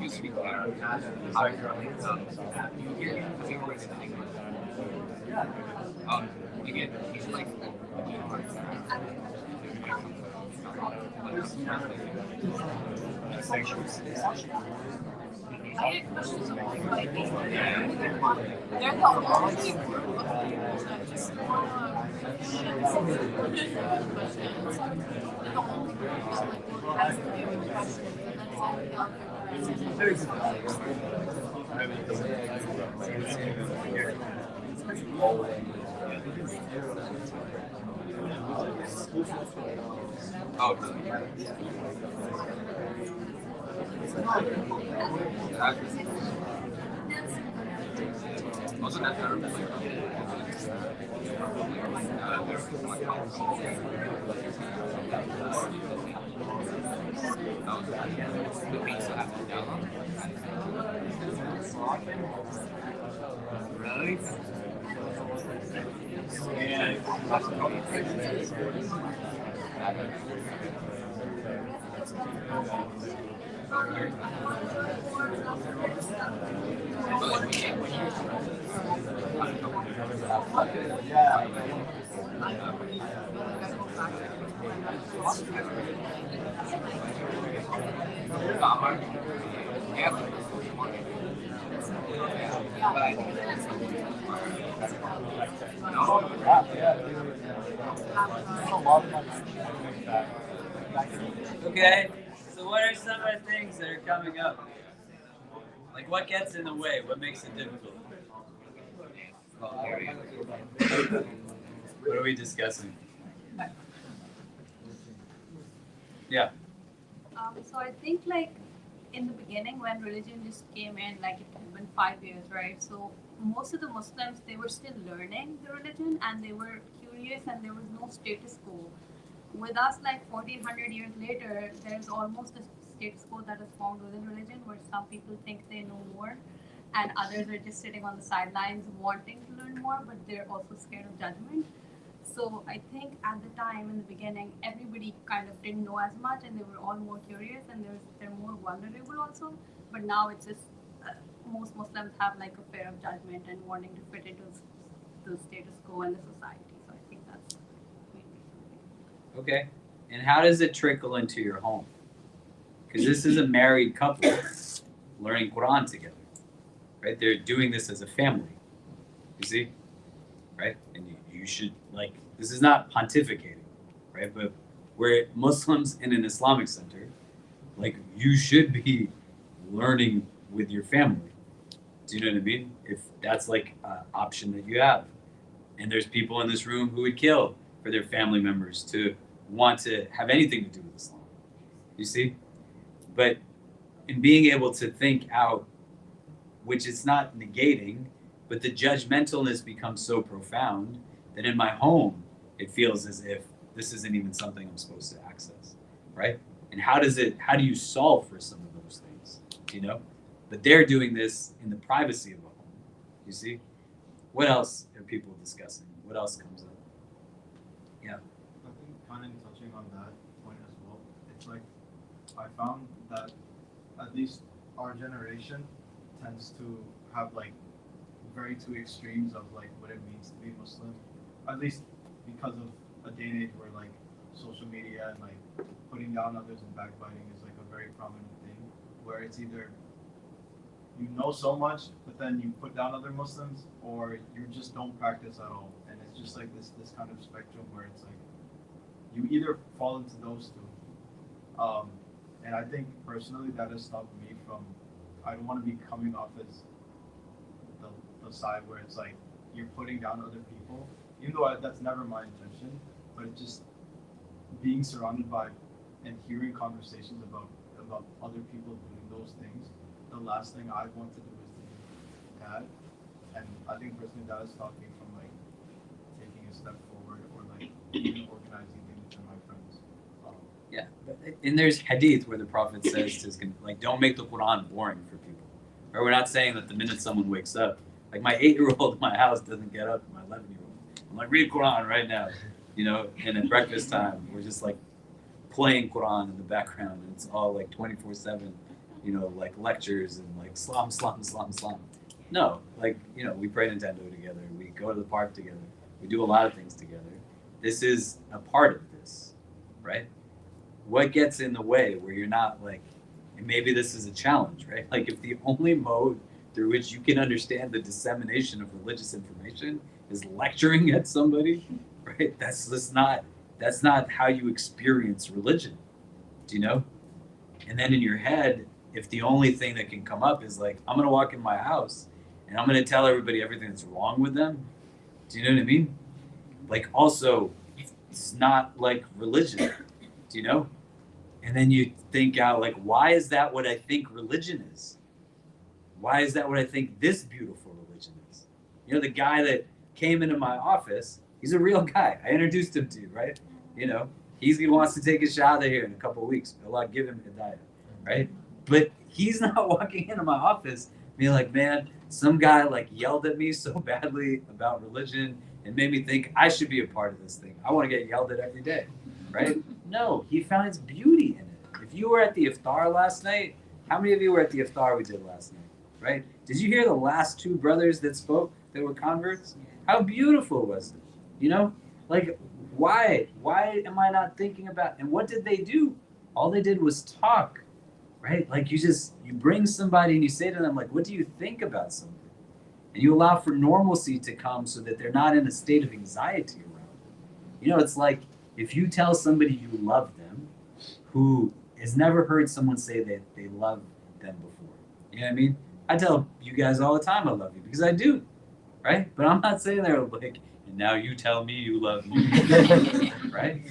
You speak Arabic. You hear the words in English. Again, he's like, I get questions of like they're the only group of people that just want to they're the only group that like has to do with questions, and that's all the oh, wasn't that terrible? The pizza at Modelo. Really? Okay, so what are some of the things that are coming up? Like what gets in the way? What makes it difficult? What are we discussing? Yeah. So I think like in the beginning when religion just came in, like it had been 5 years, right? So most of the Muslims, they were still learning the religion and they were curious and there was no status quo. With us, like 1400 years later, there's almost a status quo that is formed within religion where some people think they know more and others are just sitting on the sidelines wanting to learn more, but they're also scared of judgment. So I think at the time in the beginning, everybody kind of didn't know as much and they were all more curious and they're more vulnerable also. But now it's just most Muslims have like a fear of judgment and wanting to fit into the status quo in the society. So I think that's maybe something. Okay. And how does it trickle into your home? Because this is a married couple learning Quran together, right? They're doing this as a family, you see, right? And you should, like, this is not pontificating, right? But we're Muslims in an Islamic center, like, you should be learning with your family. Do you know what I mean? If that's like an option that you have. And there's people in this room who would kill for their family members to want to have anything to do with Islam. You see? But in being able to think out, which it's not negating, but the judgmentalness becomes so profound that in my home, it feels as if this isn't even something I'm supposed to access, right? And how do you solve for some of those things, you know? But they're doing this in the privacy of a home, you see? What else are people discussing? What else comes up? Yeah. I think kind of touching on that point as well, it's like I found that at least our generation tends to have like very two extremes of like what it means to be Muslim, at least because of a day and age where like social media and like putting down others and backbiting is like a very prominent thing, where it's either you know so much but then you put down other Muslims, or you just don't practice at all, and it's just like this kind of spectrum where it's like you either fall into those two. And I think personally that has stopped me from, I don't want to be coming off as the side where it's like you're putting down other people, even though that's never my intention, but it just being surrounded by and hearing conversations about other people doing those things, the last thing I want to do is to be that. And I think personally that has stopped me from like taking a step forward or like even organizing things with my friends. Yeah, and there's hadith where the Prophet says to his, like, don't make the Quran boring for people. Or we're not saying that the minute someone wakes up, like my 8-year-old in my house doesn't get up, my 11-year-old. I'm like, read Quran right now, you know, and at breakfast time, we're just like playing Quran in the background, and it's all like 24/7, like lectures and like Islam. No, like, we play Nintendo together. We go to the park together. We do a lot of things together. This is a part of this, right? What gets in the way where you're not like, and maybe this is a challenge, right? Like if the only mode through which you can understand the dissemination of religious information is lecturing at somebody, right? That's not how you experience religion, do you know? And then in your head, if the only thing that can come up is like, I'm gonna walk in my house and I'm gonna tell everybody everything that's wrong with them, do you know what I mean? Like also, it's not like religion, do you know? And then you think out like, why is that what I think religion is? Why is that what I think this beautiful religion is? The guy that came into my office, he's a real guy. I introduced him to you, right? He wants to take a shahada here in a couple of weeks. Allah give him hidayah, right? But he's not walking into my office being like, man, some guy like yelled at me so badly about religion and made me think I should be a part of this thing. I want to get yelled at every day, right? No, he finds beauty in it. If you were at the iftar last night, how many of you were at the iftar we did last night, right? Did you hear the last two brothers that spoke that were converts? How beautiful was it? Like, why am I not thinking about, and what did they do? All they did was talk, right? Like you bring somebody and you say to them, like, what do you think about something? And you allow for normalcy to come so that they're not in a state of anxiety around it. It's like if you tell somebody you love them who has never heard someone say that they love them before. You know what I mean? I tell you guys all the time I love you because I do, right? But I'm not saying they're like, and now you tell me you love me, right?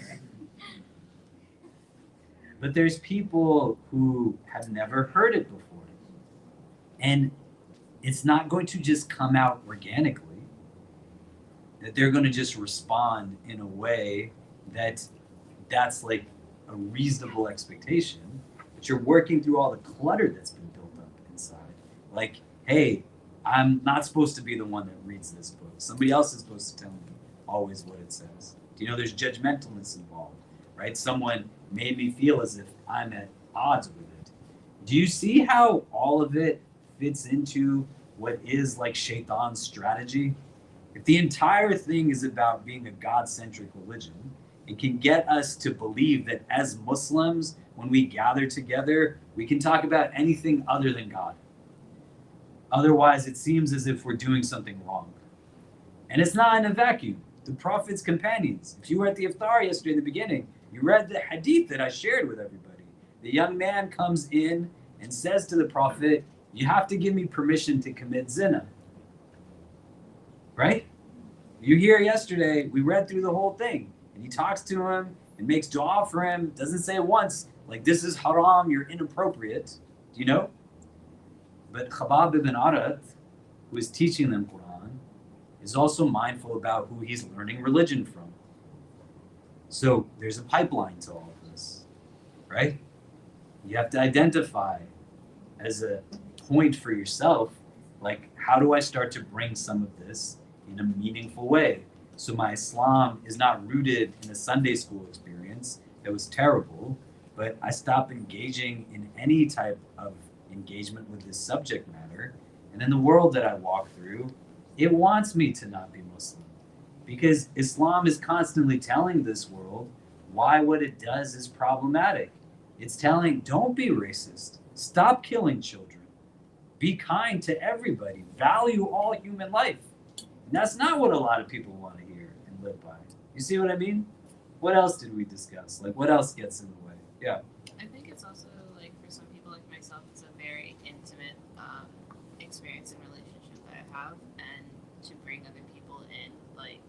But there's people who have never heard it before. And it's not going to just come out organically, that they're going to just respond in a way that's like a reasonable expectation, but you're working through all the clutter that's been built up inside. Like, hey, I'm not supposed to be the one that reads this book. Somebody else is supposed to tell me always what it says. There's judgmentalness involved, right? Someone made me feel as if I'm at odds with it. Do you see how all of it fits into what is like Shaitan's strategy? If the entire thing is about being a God-centric religion, it can get us to believe that as Muslims, when we gather together, we can talk about anything other than God. Otherwise, it seems as if we're doing something wrong. And it's not in a vacuum. The Prophet's companions, if you were at the iftar yesterday in the beginning, you read the hadith that I shared with everybody. The young man comes in and says to the Prophet, you have to give me permission to commit zina. Right? You hear yesterday, we read through the whole thing. And he talks to him and makes dua for him. Doesn't say once, like, this is haram, you're inappropriate. Do you know? But Khabab ibn Arat, who is teaching them Quran, is also mindful about who he's learning religion from. So there's a pipeline to all of this, right? You have to identify as a point for yourself, like, how do I start to bring some of this in a meaningful way? So my Islam is not rooted in a Sunday school experience that was terrible, but I stop engaging in any type of engagement with this subject matter. And then the world that I walk through, it wants me to not be Muslim. Because Islam is constantly telling this world why what it does is problematic. It's telling, don't be racist. Stop killing children. Be kind to everybody. Value all human life. And that's not what a lot of people want to hear and live by. You see what I mean? What else did we discuss? Like, what else gets in the way? Yeah. I think it's also like for some people like myself, it's a very intimate experience and relationship that I have, and to bring other people in, like,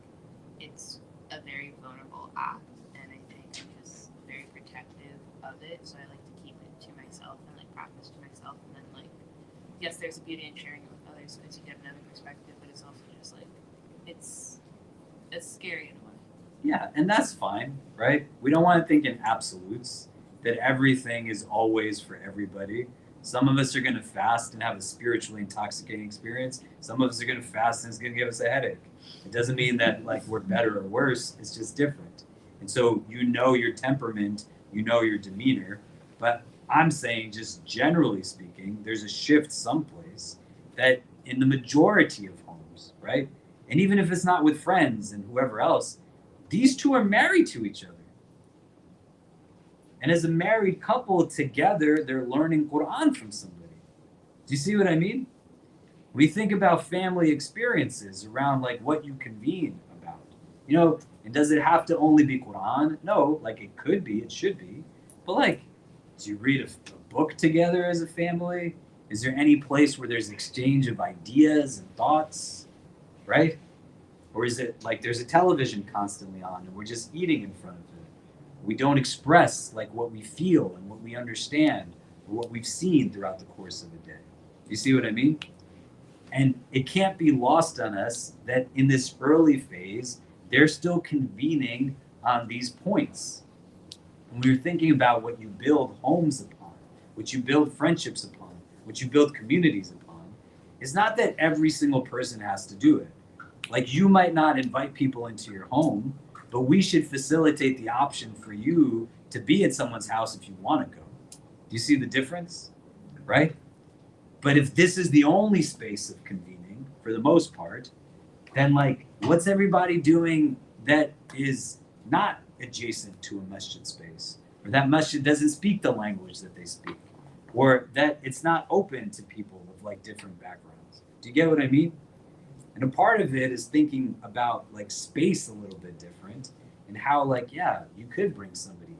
it's a very vulnerable act, and I think I'm just very protective of it. So I like to keep it to myself and like practice to myself, and then like, yes, there's a beauty in sharing it with others because you get another perspective, but it's also just like it's scary in a way. Yeah, and that's fine, right? We don't want to think in absolutes that everything is always for everybody. Some of us are going to fast and have a spiritually intoxicating experience. Some of us are going to fast and it's going to give us a headache. It doesn't mean that like we're better or worse. It's just different. And so your temperament you know your demeanor. But I'm saying, just generally speaking, there's a shift someplace that in the majority of homes, right? And even if it's not with friends and whoever else, these two are married to each other. And as a married couple together, they're learning Quran from somebody. Do you see what I mean? We think about family experiences around like what you convene about. You know, and does it have to only be Quran? No, like it could be, it should be. But like, do you read a book together as a family? Is there any place where there's exchange of ideas and thoughts, right? Or is it like there's a television constantly on and we're just eating in front of it? We don't express like what we feel and what we understand or what we've seen throughout the course of a day. You see what I mean? And it can't be lost on us that in this early phase, they're still convening on these points. When we're thinking about what you build homes upon, what you build friendships upon, what you build communities upon, it's not that every single person has to do it. Like you might not invite people into your home, but we should facilitate the option for you to be at someone's house if you want to go. Do you see the difference? Right? But if this is the only space of convening, for the most part, then like, what's everybody doing that is not adjacent to a masjid space? Or that masjid doesn't speak the language that they speak? Or that it's not open to people of like different backgrounds? Do you get what I mean? And a part of it is thinking about like space a little bit different and how like, yeah, you could bring somebody in.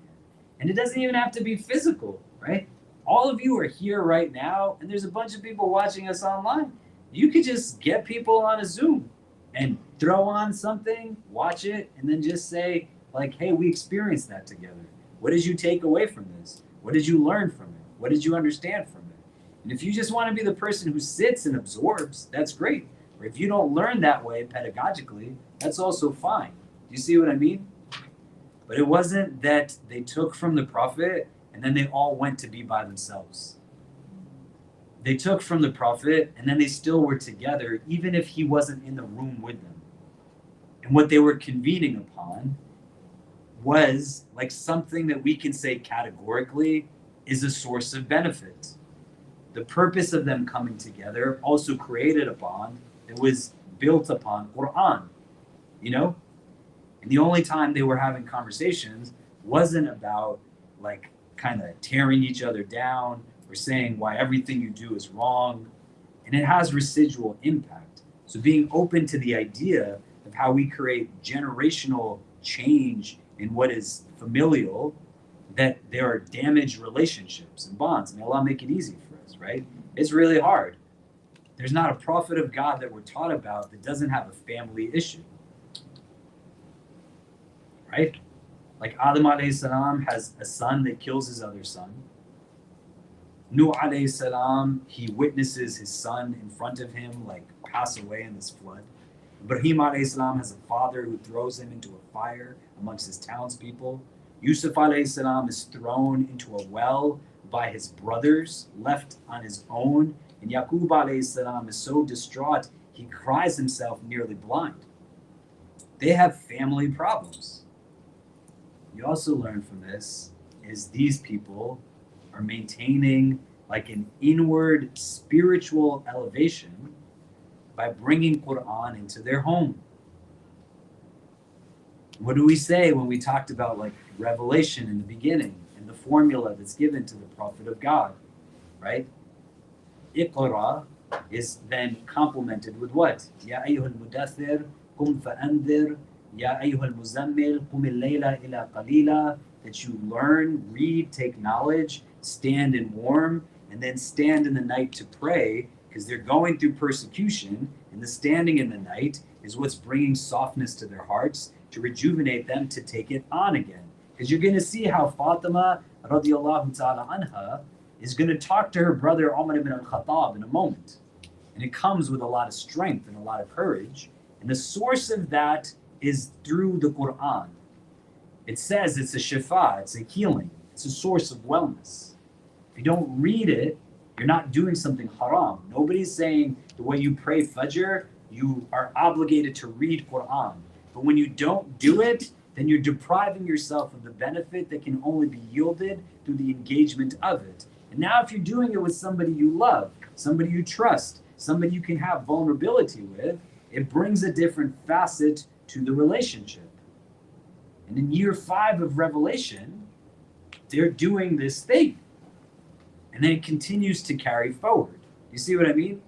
And it doesn't even have to be physical, right? All of you are here right now and there's a bunch of people watching us online. You could just get people on a Zoom and throw on something, watch it, and then just say like, hey, we experienced that together. What did you take away from this? What did you learn from it? What did you understand from it? And if you just want to be the person who sits and absorbs, that's great. Or if you don't learn that way pedagogically, that's also fine. Do you see what I mean? But it wasn't that they took from the Prophet and then they all went to be by themselves. They took from the Prophet and then they still were together, even if he wasn't in the room with them. And what they were convening upon was like something that we can say categorically is a source of benefit. The purpose of them coming together also created a bond that was built upon Quran, you know? And the only time they were having conversations wasn't about like kind of tearing each other down or saying why everything you do is wrong. And it has residual impact. So being open to the idea of how we create generational change in what is familial, that there are damaged relationships and bonds. May Allah make it easy for us, right? It's really hard. There's not a prophet of God that we're taught about that doesn't have a family issue. Right? Like Adam alayhi salam has a son that kills his other son. Nuh alayhi salam, he witnesses his son in front of him like pass away in this flood. Ibrahim alayhi salam has a father who throws him into a fire amongst his townspeople. Yusuf alayhi salam is thrown into a well by his brothers, left on his own. And Yaqub alayhi salam is so distraught, he cries himself nearly blind. They have family problems. You also learn from this is these people are maintaining like an inward spiritual elevation by bringing Quran into their home. What do we say when we talked about like revelation in the beginning and the formula that's given to the Prophet of God, right? Iqra is then complemented with what? Ya ayyuhal mudaththir qum fa'anzir, ya ayyuhal muzammil qum al-layla ila qalila, that you learn, read, take knowledge, stand in warm, and then stand in the night to pray, because they're going through persecution, and the standing in the night is what's bringing softness to their hearts to rejuvenate them to take it on again. Because you're going to see how Fatima radiallahu ta'ala anha is going to talk to her brother Umar ibn al-Khattab in a moment. And it comes with a lot of strength and a lot of courage. And the source of that is through the Quran. It says it's a shifa, it's a healing, it's a source of wellness. If you don't read it, you're not doing something haram. Nobody's saying the way you pray Fajr, you are obligated to read Quran. But when you don't do it, then you're depriving yourself of the benefit that can only be yielded through the engagement of it. And now if you're doing it with somebody you love, somebody you trust, somebody you can have vulnerability with, it brings a different facet to the relationship. And in year 5 of Revelation, they're doing this thing. And then it continues to carry forward. You see what I mean?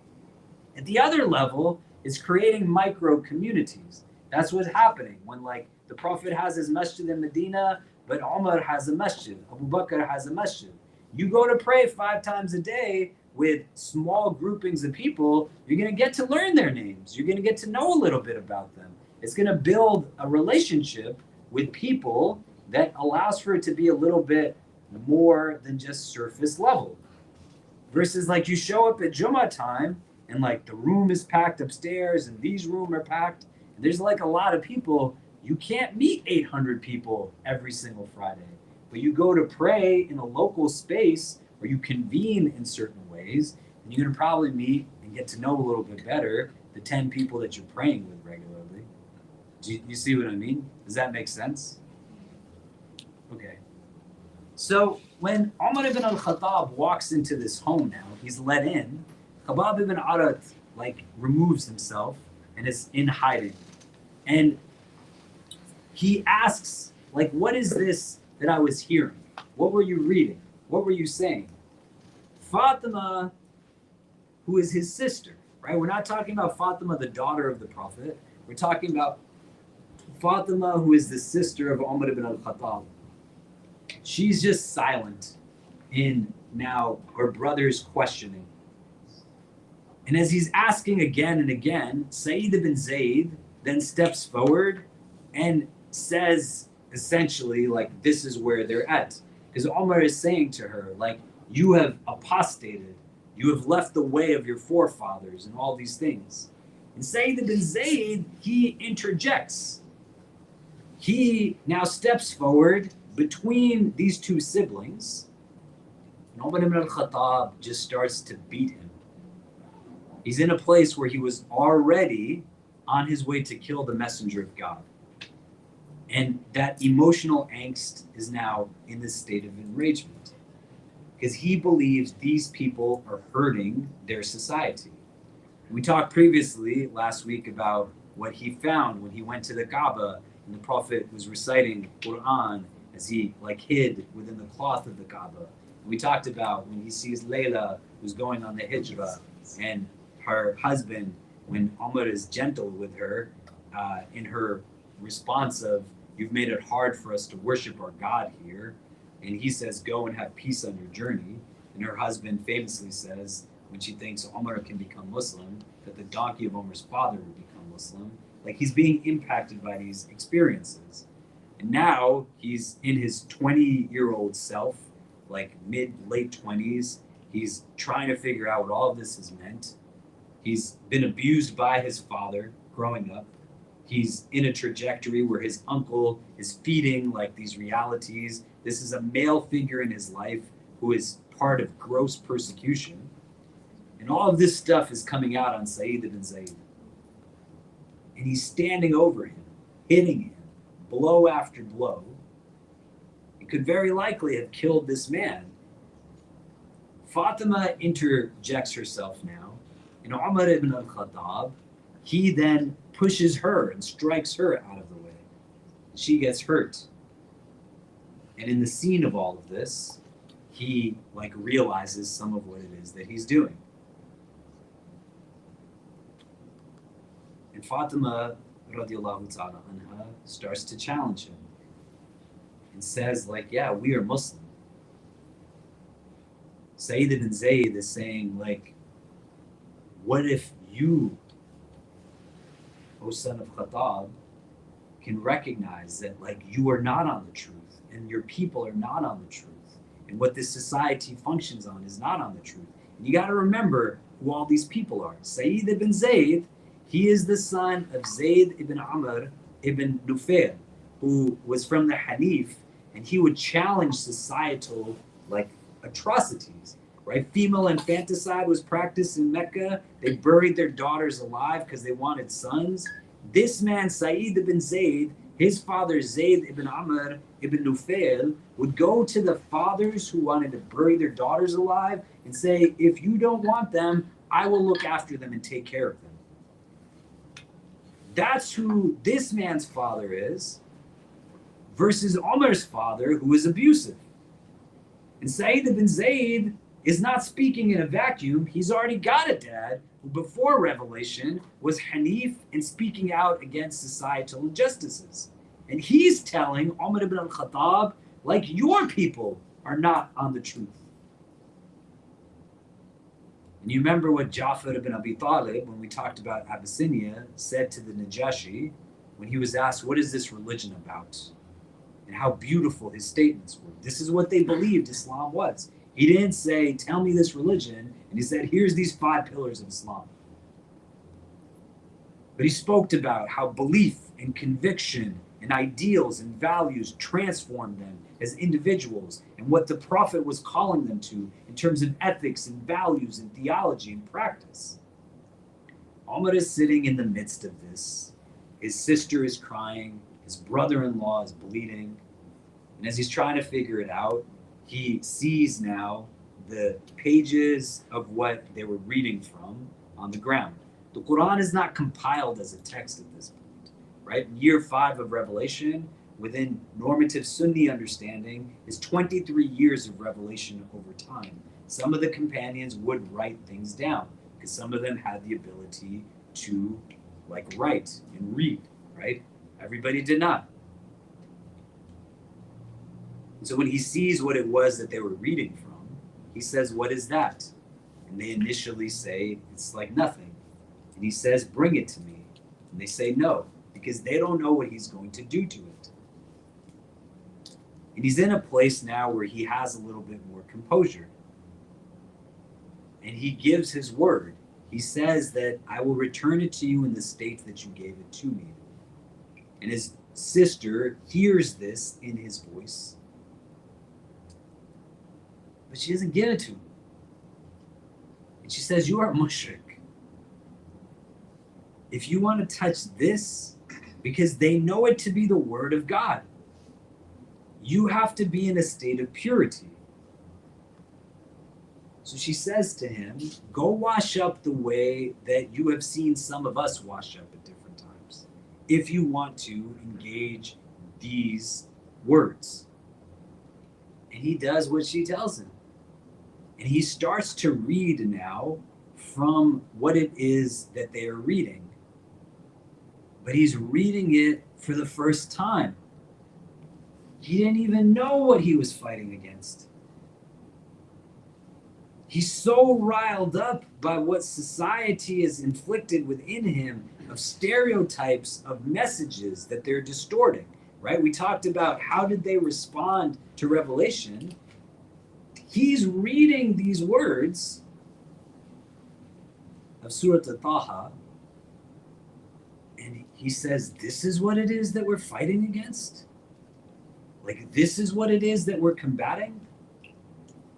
At the other level, it's creating micro communities. That's what's happening when like the Prophet has his masjid in Medina, but Umar has a masjid, Abu Bakr has a masjid. You go to pray 5 times a day with small groupings of people, you're going to get to learn their names. You're going to get to know a little bit about them. It's going to build a relationship with people that allows for it to be a little bit more than just surface level. Versus like you show up at Jummah time and like the room is packed upstairs and these rooms are packed. And there's like a lot of people. You can't meet 800 people every single Friday. But you go to pray in a local space or you convene in certain ways, and you're going to probably meet and get to know a little bit better the 10 people that you're praying with regularly. Do you see what I mean? Does that make sense? Okay. So when Umar ibn al-Khattab walks into this home now, he's let in, Khabab ibn Arat like removes himself and is in hiding. And he asks, like, what is this that I was hearing? What were you reading? What were you saying? Fatima, who is his sister, right? We're not talking about Fatima, the daughter of the Prophet. We're talking about Fatima, who is the sister of Umar ibn al-Khattab. She's just silent in now her brother's questioning. And as he's asking again and again, Sayyid ibn Zayd then steps forward and says essentially like this is where they're at. Because Umar is saying to her, like, you have apostated, you have left the way of your forefathers and all these things. And Sayyid ibn Zayd, he interjects. He now steps forward between these two siblings, and Umar ibn al-Khattab just starts to beat him. He's in a place where he was already on his way to kill the messenger of God. And that emotional angst is now in this state of enragement because he believes these people are hurting their society. We talked previously last week about what he found when he went to the Kaaba and the Prophet was reciting Quran as he like hid within the cloth of the Kaaba. And we talked about when he sees Layla who's going on the hijrah and her husband, when Umar is gentle with her in her response of, you've made it hard for us to worship our God here. And he says, go and have peace on your journey. And her husband famously says, when she thinks Umar can become Muslim, that the donkey of Umar's father would become Muslim. Like he's being impacted by these experiences. And now he's in his 20-year-old self, like late 20s. He's trying to figure out what all of this has meant. He's been abused by his father growing up. He's in a trajectory where his uncle is feeding like these realities. This is a male figure in his life who is part of gross persecution. And all of this stuff is coming out on Sayyid ibn Zayd. And he's standing over him, hitting him, blow after blow. He could very likely have killed this man. Fatima interjects herself now. And Umar ibn al-Khattab, he then pushes her and strikes her out of the way. She gets hurt. And in the scene of all of this, he like realizes some of what it is that he's doing. And Fatima radiallahu ta'ala anha starts to challenge him and says like, yeah, we are Muslim. Sayyid ibn Zayd is saying like, what if you, O son of Khattab, can recognize that like you are not on the truth and your people are not on the truth and what this society functions on is not on the truth. And you got to remember who all these people are. Sayyid ibn Zayd, he is the son of Zayd ibn Amr ibn Nufail, who was from the Hanif, and he would challenge societal like atrocities. Right? Female infanticide was practiced in Mecca. They buried their daughters alive because they wanted sons. This man, Sayyid ibn Zayd, his father Zayd ibn Amr ibn Nufail would go to the fathers who wanted to bury their daughters alive and say, if you don't want them, I will look after them and take care of them. That's who this man's father is versus Omar's father, who is abusive. And Sa'id ibn Zayd is not speaking in a vacuum. He's already got a dad who before revelation was Hanif and speaking out against societal injustices. And he's telling Umar ibn al-Khattab, like, your people are not on the truth. And you remember what Ja'far ibn Abi Talib, when we talked about Abyssinia, said to the Najashi when he was asked, what is this religion about? And how beautiful his statements were. This is what they believed Islam was. He didn't say, tell me this religion. And he said, here's these 5 pillars of Islam. But he spoke about how belief and conviction and ideals and values transformed them as individuals and what the Prophet was calling them to in terms of ethics and values and theology and practice. Umar is sitting in the midst of this. His sister is crying. His brother-in-law is bleeding. And as he's trying to figure it out, he sees now the pages of what they were reading from on the ground. The Quran is not compiled as a text at this point, right? Year 5 of Revelation, within normative Sunni understanding, is 23 years of revelation over time. Some of the companions would write things down because some of them had the ability to write and read, right? Everybody did not. And so when he sees what it was that they were reading from, he says, what is that? And they initially say, it's like nothing. And he says, bring it to me. And they say no, because they don't know what he's going to do to it. And he's in a place now where he has a little bit more composure. And he gives his word. He says that I will return it to you in the state that you gave it to me. And his sister hears this in his voice, but she doesn't give it to him. And she says, you are mushrik. If you want to touch this, because they know it to be the word of God, you have to be in a state of purity. So she says to him, go wash up the way that you have seen some of us wash up at different times, if you want to engage these words. And he does what she tells him. And he starts to read now from what it is that they are reading. But he's reading it for the first time. He didn't even know what he was fighting against. He's so riled up by what society has inflicted within him of stereotypes of messages that they're distorting, right? We talked about how did they respond to revelation. He's reading these words of Surah Al-Taha, and he says, this is what it is that we're fighting against? Like, this is what it is that we're combating?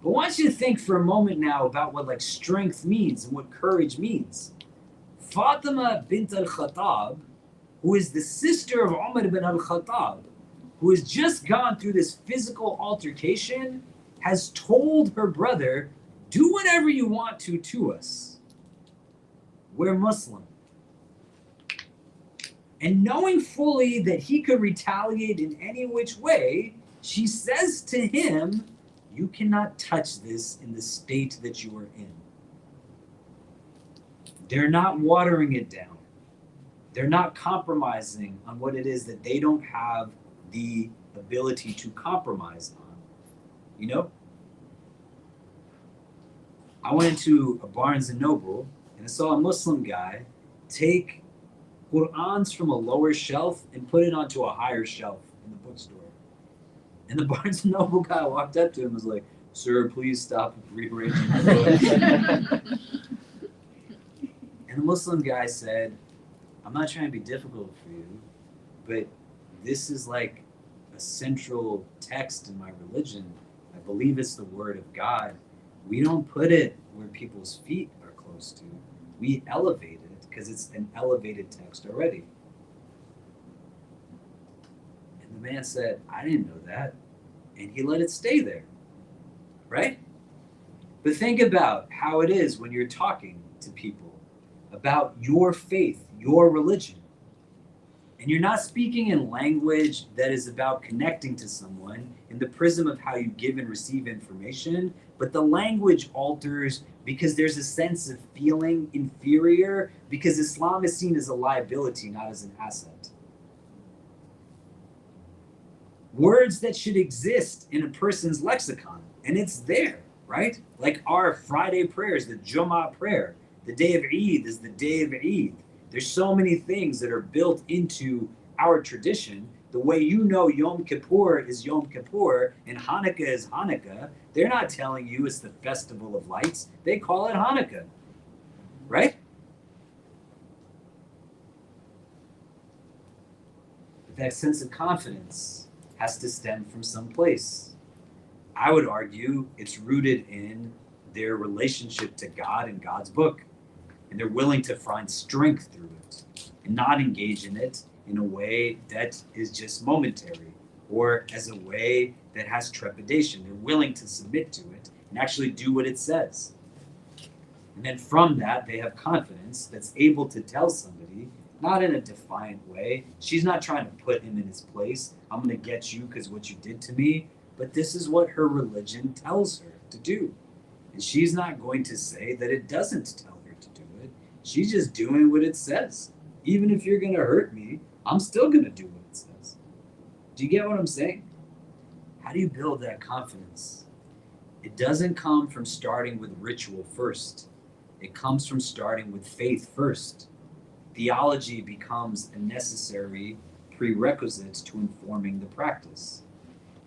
But I want you to think for a moment now about what strength means and what courage means. Fatima bint al-Khattab, who is the sister of Umar ibn al-Khattab, who has just gone through this physical altercation, has told her brother, do whatever you want to us. We're Muslim. And knowing fully that he could retaliate in any which way, she says to him, you cannot touch this in the state that you are in. They're not watering it down. They're not compromising on what it is that they don't have the ability to compromise on. You know? I went into a Barnes & Noble and I saw a Muslim guy take Qur'ans from a lower shelf and put it onto a higher shelf in the bookstore. And the Barnes & Noble guy walked up to him and was like, sir, please stop rearranging the books. And the Muslim guy said, I'm not trying to be difficult for you, but this is like a central text in my religion. I believe it's the word of God. We don't put it where people's feet are close to. We elevate it because it's an elevated text already. man said, I didn't know that. And he let it stay there, right? But think about how it is when you're talking to people about your faith, your religion. And you're not speaking in language that is about connecting to someone in the prism of how you give and receive information, but the language alters because there's a sense of feeling inferior because Islam is seen as a liability, not as an asset. Words that should exist in a person's lexicon, and it's there, right? Like our Friday prayers, the Jummah prayer, the day of Eid is the day of Eid. There's so many things that are built into our tradition. The way you know Yom Kippur is Yom Kippur and Hanukkah is Hanukkah, they're not telling you it's the festival of lights. They call it Hanukkah, right? But that sense of confidence has to stem from some place. I would argue it's rooted in their relationship to God and God's book. And they're willing to find strength through it and not engage in it in a way that is just momentary or as a way that has trepidation. They're willing to submit to it and actually do what it says. And then from that, they have confidence that's able to tell somebody, not in a defiant way. She's not trying to put him in his place. I'm going to get you because what you did to me. But this is what her religion tells her to do. And she's not going to say that it doesn't tell her to do it. She's just doing what it says. Even if you're going to hurt me, I'm still going to do what it says. Do you get what I'm saying? How do you build that confidence? It doesn't come from starting with ritual first. It comes from starting with faith first. Theology becomes a necessary prerequisite to informing the practice.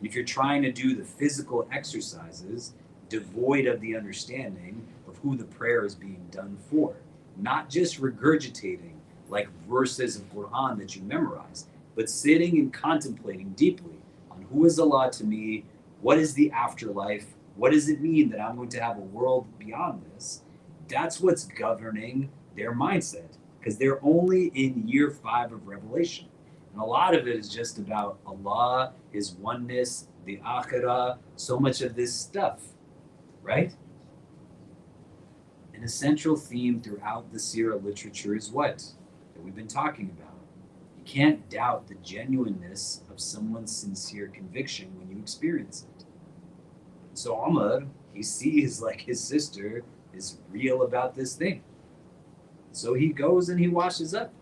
If you're trying to do the physical exercises devoid of the understanding of who the prayer is being done for, not just regurgitating like verses of Quran that you memorize, but sitting and contemplating deeply on who is Allah to me, what is the afterlife, what does it mean that I'm going to have a world beyond this? That's what's governing their mindset, because they're only in year 5 of Revelation. And a lot of it is just about Allah, His oneness, the Akhirah, so much of this stuff, right? And a central theme throughout the Seerah literature is what? That we've been talking about. You can't doubt the genuineness of someone's sincere conviction when you experience it. So Umar, he sees like his sister is real about this thing. So he goes and he washes up.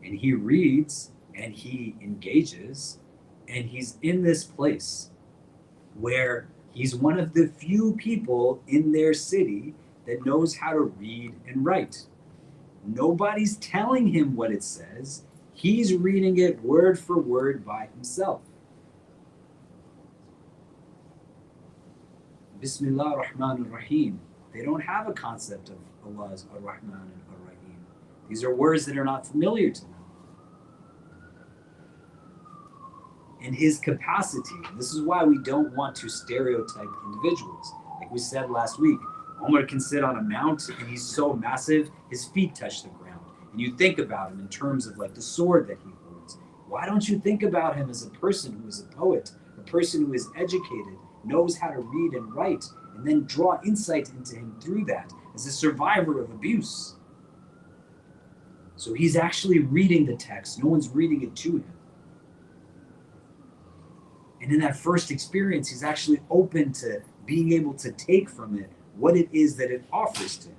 And he reads and he engages. And he's in this place where he's one of the few people in their city that knows how to read and write. Nobody's telling him what it says. He's reading it word for word by himself. Bismillah ar-Rahman ar-Rahim. They don't have a concept of Allah as ar-Rahman and ar-Rahim. These are words that are not familiar to them. In his capacity, this is why we don't want to stereotype individuals. Like we said last week, Omar can sit on a mount and he's so massive, his feet touch the ground. And you think about him in terms of like the sword that he holds. Why don't you think about him as a person who is a poet, a person who is educated, knows how to read and write, and then draw insight into him through that as a survivor of abuse? So he's actually reading the text. No one's reading it to him. And in that first experience, he's actually open to being able to take from it what it is that it offers to him.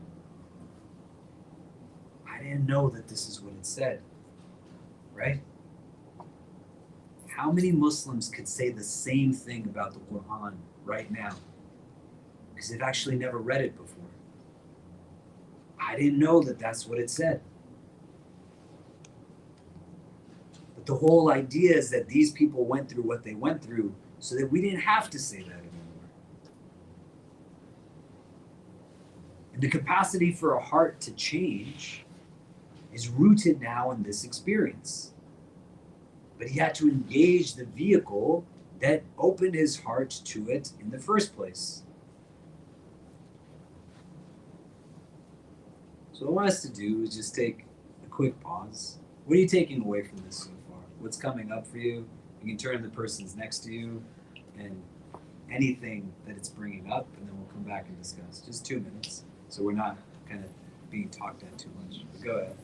I didn't know that this is what it said, right? How many Muslims could say the same thing about the Quran right now? Because they've actually never read it before. I didn't know that that's what it said. But the whole idea is that these people went through what they went through so that we didn't have to say that anymore. And the capacity for a heart to change is rooted now in this experience. But he had to engage the vehicle that opened his heart to it in the first place. So what I want us to do is just take a quick pause. What are you taking away from this so far? What's coming up for you? You can turn to the person's next to you and anything that it's bringing up, and then we'll come back and discuss. Just 2 minutes, so we're not kind of being talked at too much. But go ahead.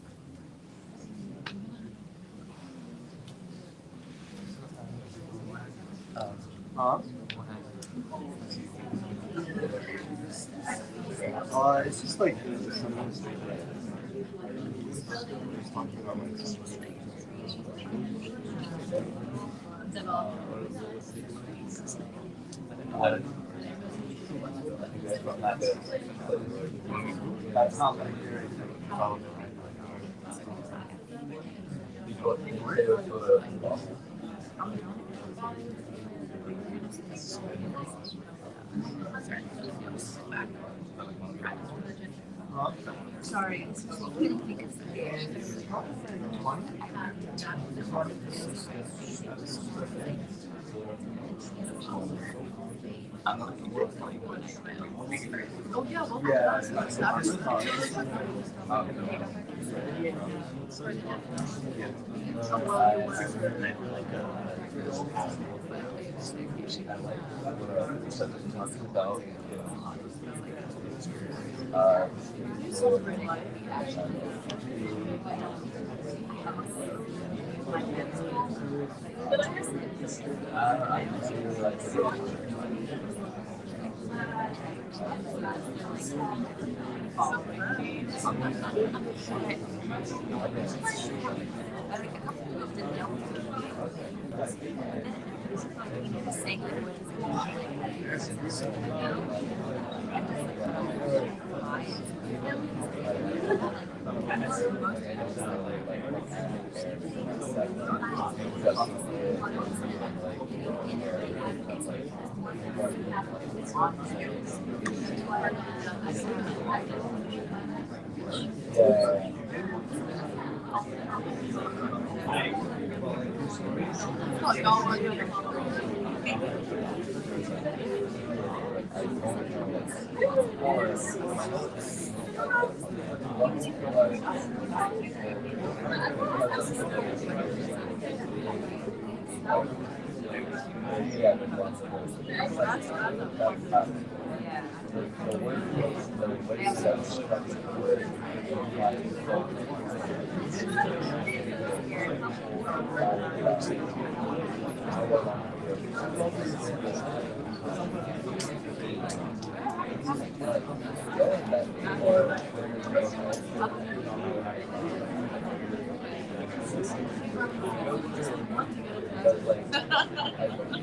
It's just like someone's talking about like that's not like relevant, Sorry. Oh yeah, well,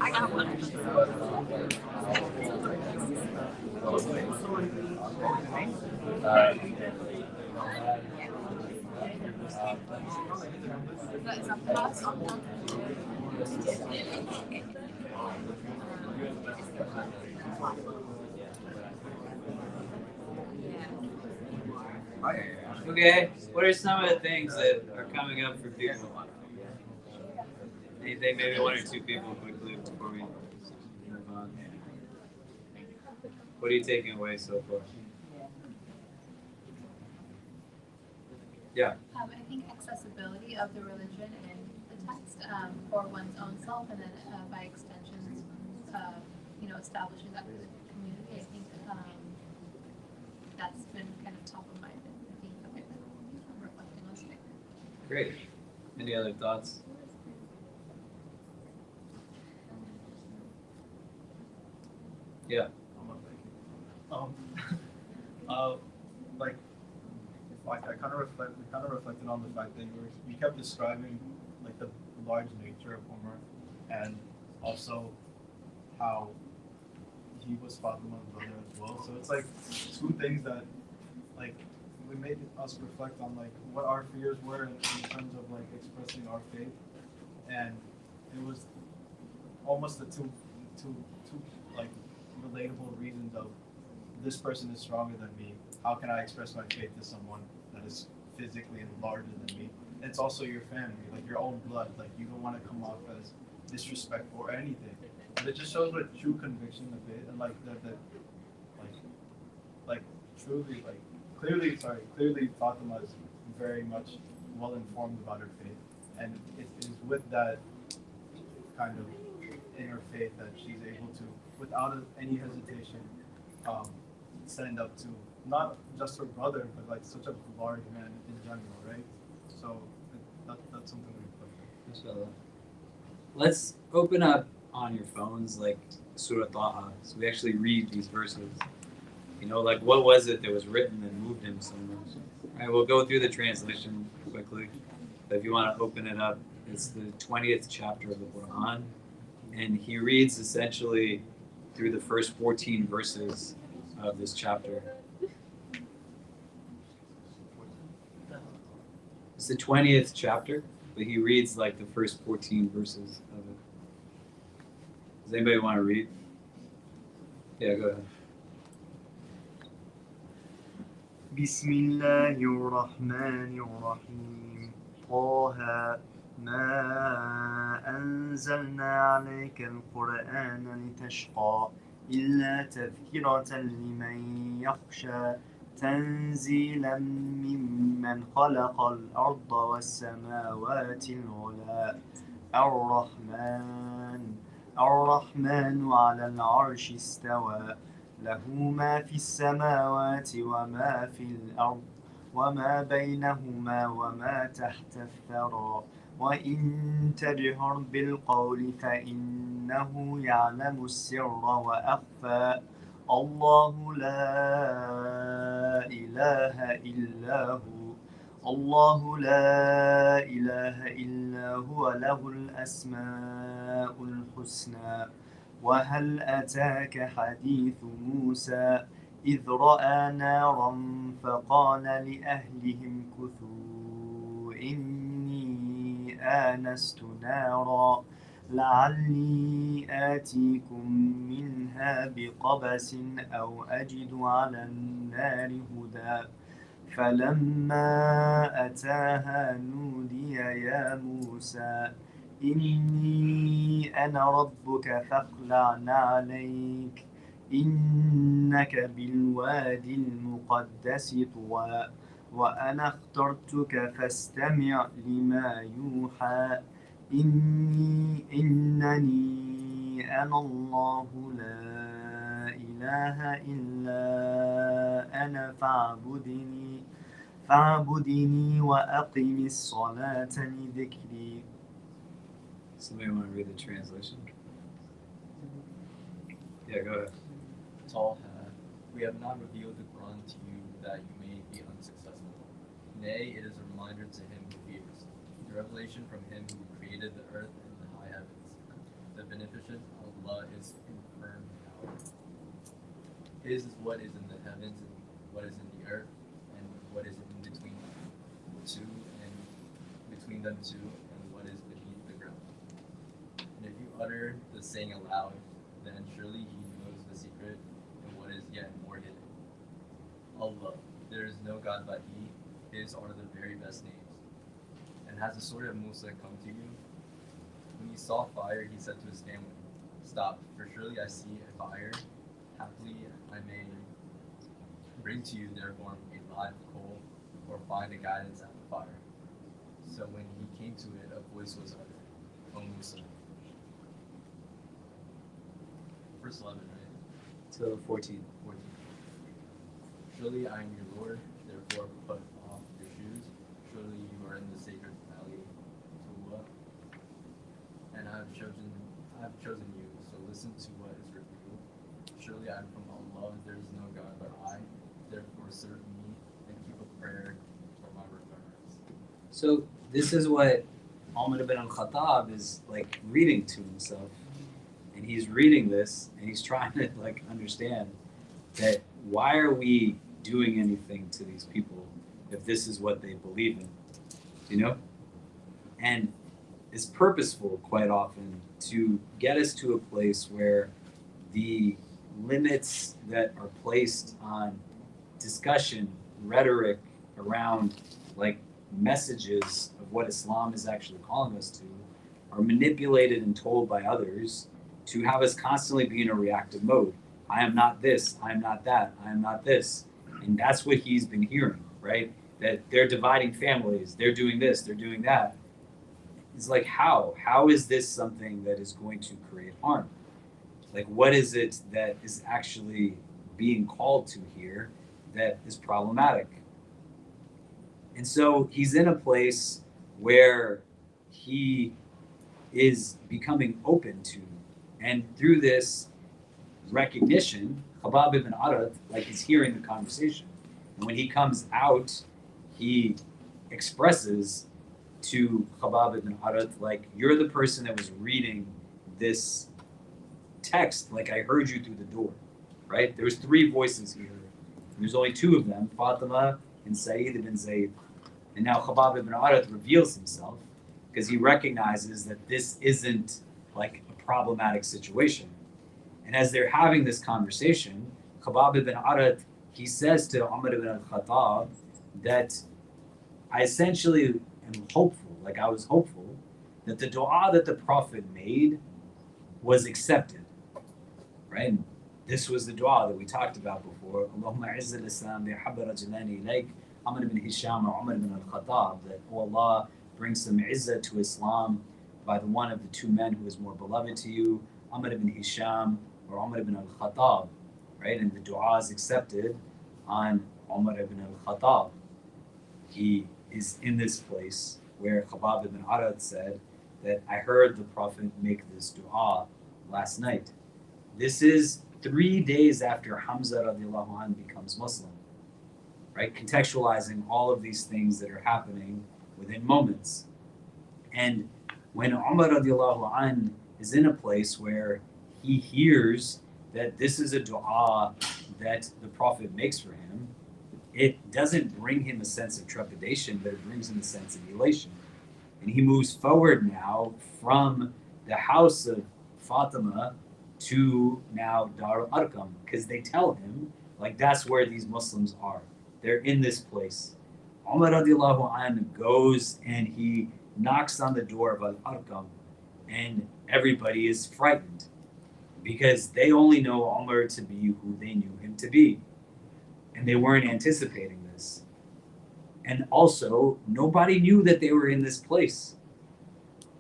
I got one. Okay, what are some of the things that are coming up for people? Anything, maybe 1 or 2 people quickly before we move on. What are you taking away so far? Yeah. I think accessibility of the religion and the text for one's own self, and then by extension, establishing that within the community. I think that's been kind of top of mind and being something that I'm reflecting on today. Great. Any other thoughts? Yeah. Like I kind of reflected on the fact that you kept describing like the large nature of Umar, and also how he was Fatima's brother as well. So it's like 2 things that like we made us reflect on like what our fears were in terms of like expressing our faith, and it was almost the two like relatable reasons of this person is stronger than me. How can I express my faith to someone that is physically larger than me? It's also your family, like your own blood. Like you don't want to come off as disrespectful or anything. But it just shows what true conviction of faith and clearly Fatima is very much well informed about her faith, and it is with that kind of in her faith that she's able to, without any hesitation, stand up to not just her brother, but like such a large man in general, right? So that's something we put. So let's open up on your phones like Surah Taha, so we actually read these verses. You know, like what was it that was written and moved him so much? All right, we'll go through the translation quickly. But if you want to open it up, it's the 20th chapter of the Quran, and he reads essentially through the first 14 verses of this chapter. It's the 20th chapter, but he reads like the first 14 verses of it. Does anybody want to read? Yeah, go ahead. بسم الله الرحمن الرحيم طه ما أنزلنا عليك القرآن لتشقى إلا تذكرة لمن يخشى تنزيلا ممن خلق الأرض والسماوات العلى الرحمن على العرش استوى له ما في السماوات وما في الأرض وما بينهما وما تحت الثرى وإن تجهر بالقول فإنه يعلم السر وأخفى الله لا إله إلا هو له الأسماء الحسنى وهل أتاك حديث موسى إذ رأى نارا فقال لأهلهم كثوا إني آنست نارا لعلي آتيكم منها بقبس أو أجد على النار هدى فلما أتاها نودي يا موسى إني أنا ربك فاخلع عليك إنك بالوادي المقدس طوى وأنا اخترتك فاستمع لما يوحى إنني أنا الله لا إله إلا أنا فاعبدني وأقم الصلاة لذكري. Somebody want to read the translation? Yeah, go ahead. Taha, we have not revealed the Quran to you that you may be unsuccessful. Nay, it is a reminder to him who fears. The revelation from him who created the earth and the high heavens. The beneficent Allah is in firm power. His is what is in the heavens and what is in the earth and what is in between them two and what is beneath the ground. And if you utter the saying aloud, then surely he knows the secret and what is yet more hidden. Allah, there is no God but He. His are the very best names. And has the sword of Musa come to you? When he saw fire, he said to his family, stop, for surely I see a fire. Happily I may bring to you therefore a live coal or find a guidance at the fire. So when he came to it, a voice was uttered, O Musa. Verse 11, right? So 14. Surely I am your Lord, therefore put off your shoes. Surely you are in the sacred valley, Tula. And I have chosen you, so listen to what is revealed. Surely I am from Allah, there is no God but I. Therefore serve me and keep a prayer for my remembrance. So this is what Umar ibn al-Khattab is like reading to himself. And he's reading this and he's trying to like understand that why are we doing anything to these people if this is what they believe in, you know? And it's purposeful quite often to get us to a place where the limits that are placed on discussion, rhetoric around like messages of what Islam is actually calling us to are manipulated and told by others to have us constantly be in a reactive mode. I am not this, I am not that, I am not this. And that's what he's been hearing, right? That they're dividing families, they're doing this, they're doing that. It's like, how? How is this something that is going to create harm? Like, what is it that is actually being called to here that is problematic? And so he's in a place where he is becoming open to, and through this recognition, Khabab ibn Arad, like he's hearing the conversation. And when he comes out, he expresses to Khabab ibn Arad, like, you're the person that was reading this text, like I heard you through the door, right? There's three voices here. There's only two of them, Fatima and Sa'id ibn Zayd. And now Khabab ibn Arad reveals himself because he recognizes that this isn't like a problematic situation. And as they're having this conversation, Khabab ibn Arad, he says to Umar ibn al-Khattab that I essentially am hopeful, like I was hopeful, that the dua that the Prophet made was accepted, right? And this was the dua that we talked about before. Allahumma izz al-Islam bihabba rajulani ilayk, Amr ibn Hisham or Umar ibn al-Khattab, that, oh Allah, bring some izzah to Islam by the one of the two men who is more beloved to you, Amr ibn Hisham or Umar ibn al-Khattab, right? And the dua is accepted on Umar ibn al-Khattab. He is in this place where Khabab ibn Arad said that I heard the Prophet make this dua last night. This is 3 days after Hamza radiallahu anhu becomes Muslim, right? Contextualizing all of these things that are happening within moments. And when Umar radiallahu anhu is in a place where he hears that this is a dua that the Prophet makes for him, it doesn't bring him a sense of trepidation, but it brings him a sense of elation. And he moves forward now from the house of Fatima to now Dar al-Arqam, because they tell him, like, that's where these Muslims are. They're in this place. Umar radiallahu anhu goes and he knocks on the door of al-Arqam, and everybody is frightened because they only know Umar to be who they knew him to be. And they weren't anticipating this. And also, nobody knew that they were in this place.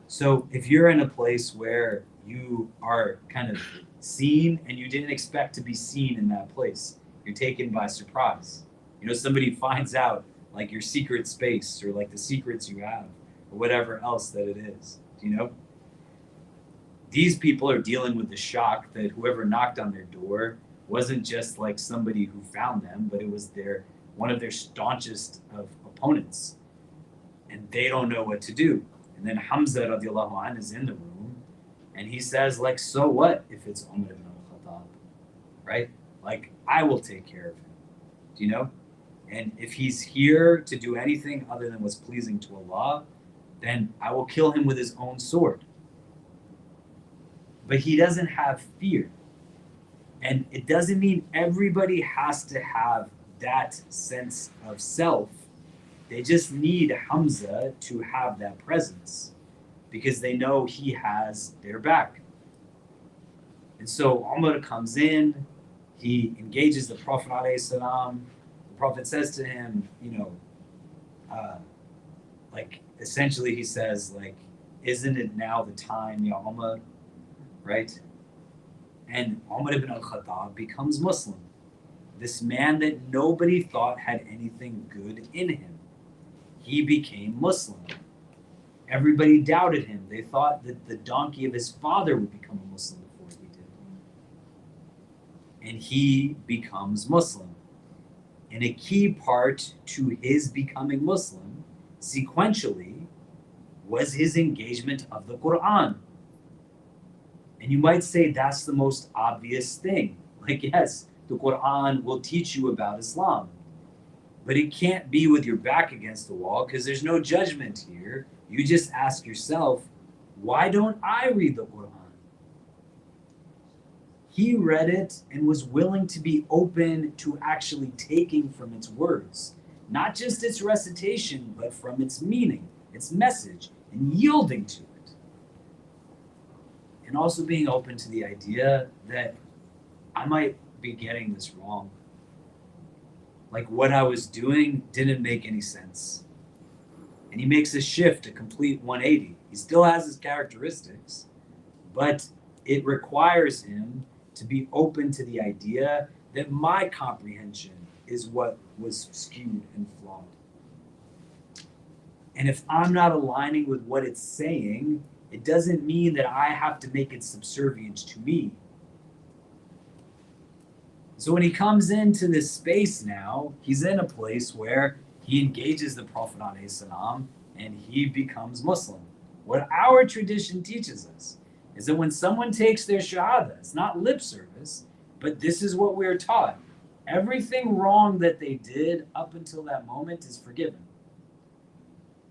So if you're in a place where you are kind of seen and you didn't expect to be seen in that place, you're taken by surprise. You know, somebody finds out like your secret space or like the secrets you have or whatever else that it is, you know? These people are dealing with the shock that whoever knocked on their door wasn't just like somebody who found them, but it was one of their staunchest of opponents. And they don't know what to do. And then Hamza radiallahu anhu is in the room and he says, like, so what if it's Umar ibn al-Khattab, right? Like, I will take care of him, do you know? And if he's here to do anything other than what's pleasing to Allah, then I will kill him with his own sword. But he doesn't have fear. And it doesn't mean everybody has to have that sense of self. They just need Hamza to have that presence because they know he has their back. And so Umar comes in, he engages the Prophet ﷺ. The Prophet says to him, like, essentially he says, like, isn't it now the time, Ya Umar, right? And Umar ibn al-Khattab becomes Muslim. This man that nobody thought had anything good in him. He became Muslim. Everybody doubted him. They thought that the donkey of his father would become a Muslim before he did. And he becomes Muslim. And a key part to his becoming Muslim, sequentially, was his engagement of the Quran. And you might say that's the most obvious thing. Like, yes, the Quran will teach you about Islam. But it can't be with your back against the wall because there's no judgment here. You just ask yourself, why don't I read the Quran? He read it and was willing to be open to actually taking from its words, not just its recitation, but from its meaning, its message, and yielding to it. And also being open to the idea that I might be getting this wrong. Like, what I was doing didn't make any sense. And he makes a shift, a complete 180. He He still has his characteristics, but it requires him to be open to the idea that my comprehension is what was skewed and flawed. And if I'm not aligning with what it's saying, it doesn't mean that I have to make it subservient to me. So when he comes into this space now, he's in a place where he engages the Prophet ﷺ and he becomes Muslim. What our tradition teaches us is that when someone takes their shahada, it's not lip service, but this is what we're taught. Everything wrong that they did up until that moment is forgiven.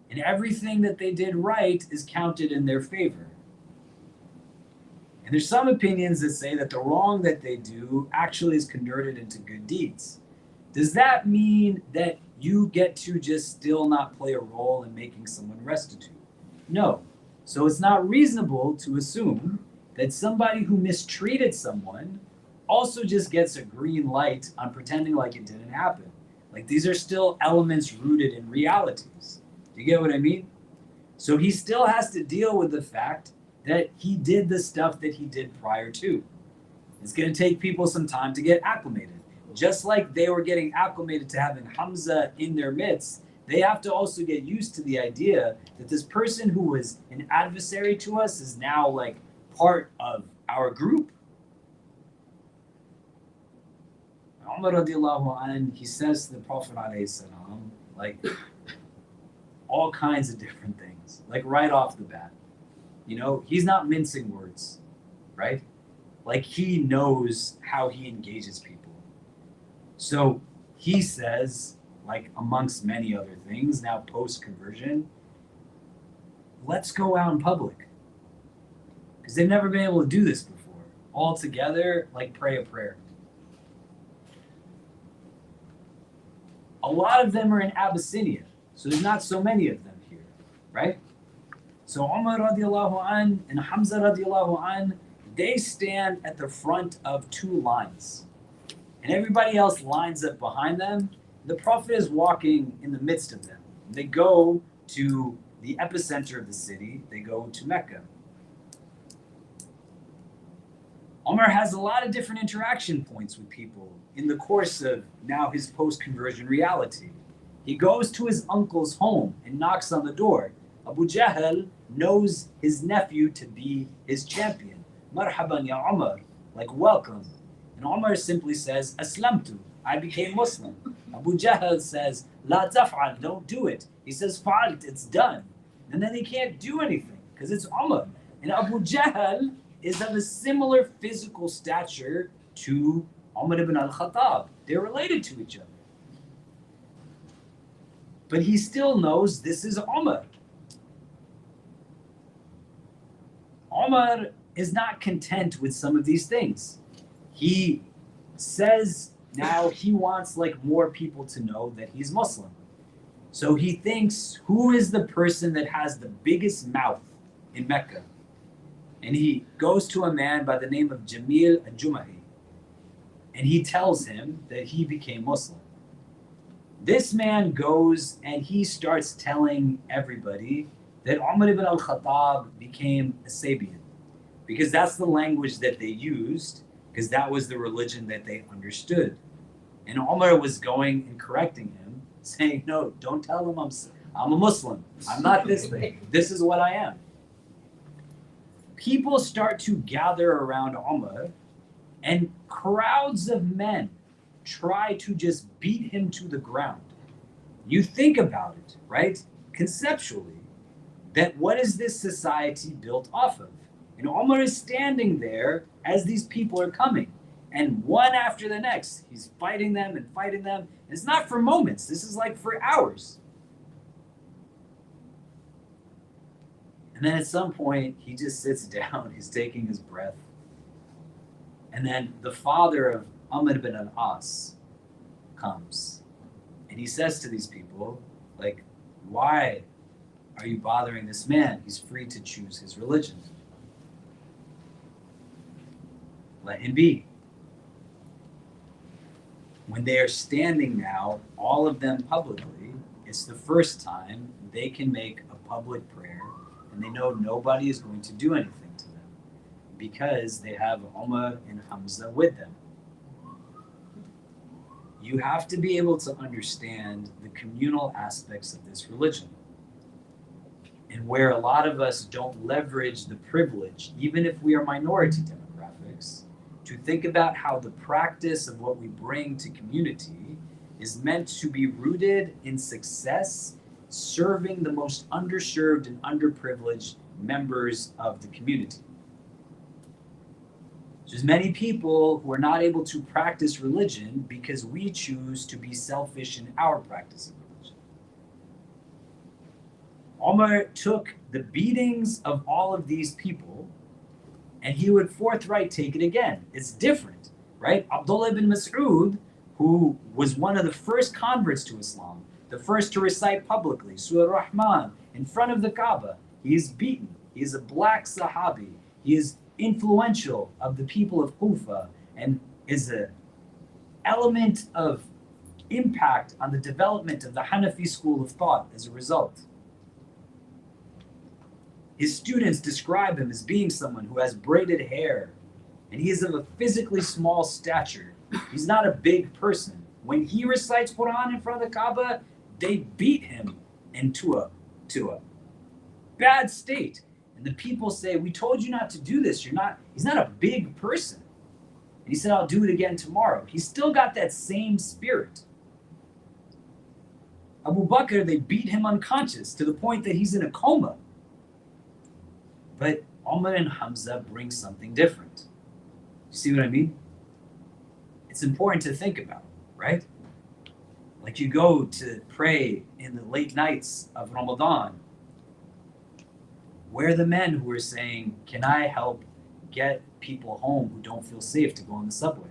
And everything that they did right is counted in their favor. And there's some opinions that say that the wrong that they do actually is converted into good deeds. Does that mean that you get to just still not play a role in making someone restitute? No. So it's not reasonable to assume that somebody who mistreated someone also just gets a green light on pretending like it didn't happen. Like these are still elements rooted in realities. Do you get what I mean? So he still has to deal with the fact that he did the stuff that he did prior to. It's going to take people some time to get acclimated. Just like they were getting acclimated to having Hamza in their midst, they have to also get used to the idea that this person who was an adversary to us is now like part of our group. Umar radiallahu anh, he says to the Prophet alayhi salam, like all kinds of different things, like right off the bat. You know, he's not mincing words, right? Like he knows how he engages people. So he says, like amongst many other things, now post-conversion, let's go out in public. Because they've never been able to do this before. All together, like pray a prayer. A lot of them are in Abyssinia, so there's not so many of them here, right? So Umar radiallahu an and Hamza radiallahu an, they stand at the front of two lines. And everybody else lines up behind them. The Prophet is walking in the midst of them. They go to the epicenter of the city. They go to Mecca. Umar has a lot of different interaction points with people in the course of now his post-conversion reality. He goes to his uncle's home and knocks on the door. Abu Jahl knows his nephew to be his champion. Marhaban ya Umar, like welcome. And Umar simply says, Aslamtu, I became Muslim. Abu Jahl says, La taf'al, don't do it. He says, Fa'alt, it's done. And then he can't do anything because it's Umar. And Abu Jahl is of a similar physical stature to Umar ibn al-Khattab. They're related to each other. But he still knows this is Umar. Umar is not content with some of these things. He says now he wants like more people to know that he's Muslim. So he thinks, who is the person that has the biggest mouth in Mecca? And he goes to a man by the name of Jamil al-Jumahi. And he tells him that he became Muslim. This man goes and he starts telling everybody that Umar ibn al-Khattab became a Sabian. Because that's the language that they used, because that was the religion that they understood. And Umar was going and correcting him, saying, no, don't tell him I'm a Muslim. I'm not this thing. This is what I am. People start to gather around Umar, and crowds of men try to just beat him to the ground. You think about it, right? Conceptually, that what is this society built off of? And Umar is standing there as these people are coming. And one after the next, he's fighting them and fighting them. And it's not for moments. This is like for hours. And then at some point, he just sits down. He's taking his breath. And then the father of Amr ibn al-As comes. And he says to these people, like, why are you bothering this man? He's free to choose his religion. Let him be. When they are standing now, all of them publicly, it's the first time they can make a public prayer and they know nobody is going to do anything to them because they have Umar and Hamza with them. You have to be able to understand the communal aspects of this religion. And where a lot of us don't leverage the privilege, even if we are minority demographics, to think about how the practice of what we bring to community is meant to be rooted in success, serving the most underserved and underprivileged members of the community. There's many people who are not able to practice religion because we choose to be selfish in our practice of religion. Omar took the beatings of all of these people and he would forthright take it again. It's different, right? Abdullah ibn Mas'ud, who was one of the first converts to Islam, the first to recite publicly Surah Rahman in front of the Kaaba, he is beaten. He is a black Sahabi. He is influential of the people of Kufa and is an element of impact on the development of the Hanafi school of thought as a result. His students describe him as being someone who has braided hair, and he is of a physically small stature. He's not a big person. When he recites Quran in front of the Kaaba, they beat him into a bad state. And the people say, we told you not to do this. He's not a big person. And he said, I'll do it again tomorrow. He's still got that same spirit. Abu Bakr, they beat him unconscious to the point that he's in a coma. But Umar and Hamza bring something different. You see what I mean? It's important to think about, right? Like you go to pray in the late nights of Ramadan. Where are the men who are saying, can I help get people home who don't feel safe to go on the subway?